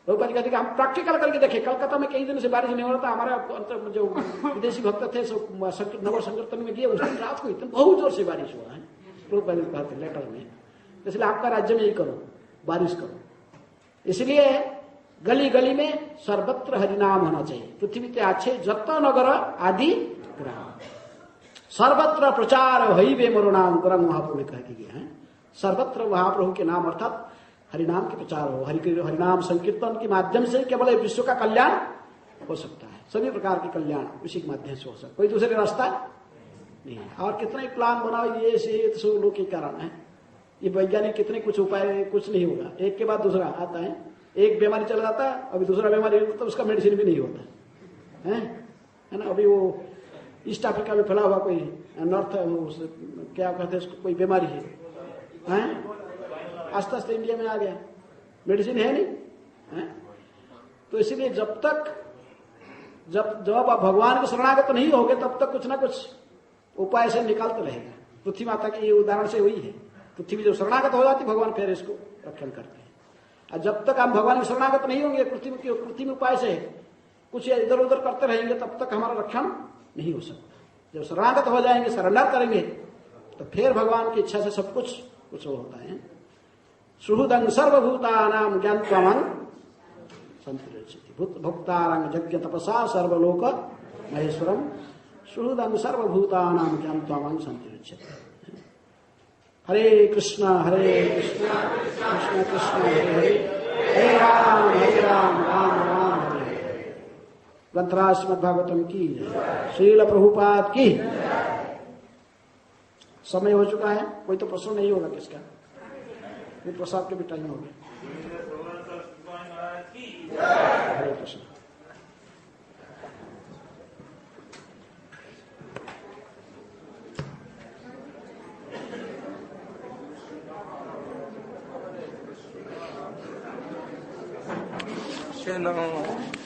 S1: प्रभुपाद जी कहते कि हम प्रैक्टिकल करके देखे, कलकत्ता में कई दिन से बारिश नहीं हो रहा था, हमारे जो विदेशी भक्त थे नगर संकीर्तन में गए, उस दिन रात को इतना बहुत जोर से बारिश हुआ है। प्रभुपाद जी कहते लेटर में, इसलिए आपका राज्य में ही करो, बारिश करो। इसलिए गली गली में सर्वत्र हरिनाम होना चाहिए। पृथ्वी के अच्छे जत नगर आदि ग्राम सर्वत्र प्रचार हई वे मरो नाम करंग, महाप्रभु ने कह के गए हैं। सर्वत्र महाप्रभु के नाम अर्थात हरिनाम के प्रचार हो, हरिनाम संकीर्तन के माध्यम से केवल विश्व का कल्याण हो सकता है। सभी प्रकार के कल्याण उसी के माध्यम से हो सकता है, कोई दूसरे रास्ता नहीं है। और कितने प्लान बनाओ ये से सब लोग के कारण है, ये वैज्ञानिक कितने कुछ उपाय, कुछ नहीं होगा, एक के बाद दूसरा आता है। एक बीमारी चला जाता है, अभी दूसरा बीमारी तो उसका मेडिसिन भी नहीं होता है ना। अभी वो ईस्ट अफ्रीका में फैला हुआ कोई नॉर्थ क्या कहते हैं उसको, कोई बीमारी है, आस्ते आस्ते इंडिया में आ गया, मेडिसिन है नहीं है? तो इसीलिए जब आप भगवान के शरणागत नहीं होगे तब तक कुछ ना कुछ उपाय से निकालते रहेगा। पृथ्वी माता की ये उदाहरण से हुई है, पृथ्वी जो शरणागत हो जाती भगवान फिर इसको रक्षण करते हैं। और जब तक हम भगवान के शरणागत नहीं होंगे, पृथ्वी उपाय से कुछ इधर उधर करते रहेंगे, तब तक हमारा रक्षण नहीं हो सकता। जब शरणागत हो जाएंगे, सरेंडर करेंगे, तो फिर भगवान की इच्छा से सब कुछ होता है। सुहृदं सर्वभूतानां ज्ञात्वामं संतरिष्यति भुक्तारं यज्ञ तपसा सर्वलोक महेश्वरम सुहृदं सर्वभूतानां ज्ञात्वामं संतरिष्यति। गच्छति। हरे कृष्णा कृष्ण कृष्ण हरे हरे, हरे राम राम राम हरे हरे। ग्रंथराज श्रीमद्भागवतम की, श्रील प्रभुपाद की। समय हो चुका है, कोई तो प्रश्न नहीं होगा किसका? प्रसाद के भी टाइम हो गया। हरे कृष्ण।
S2: Shalom.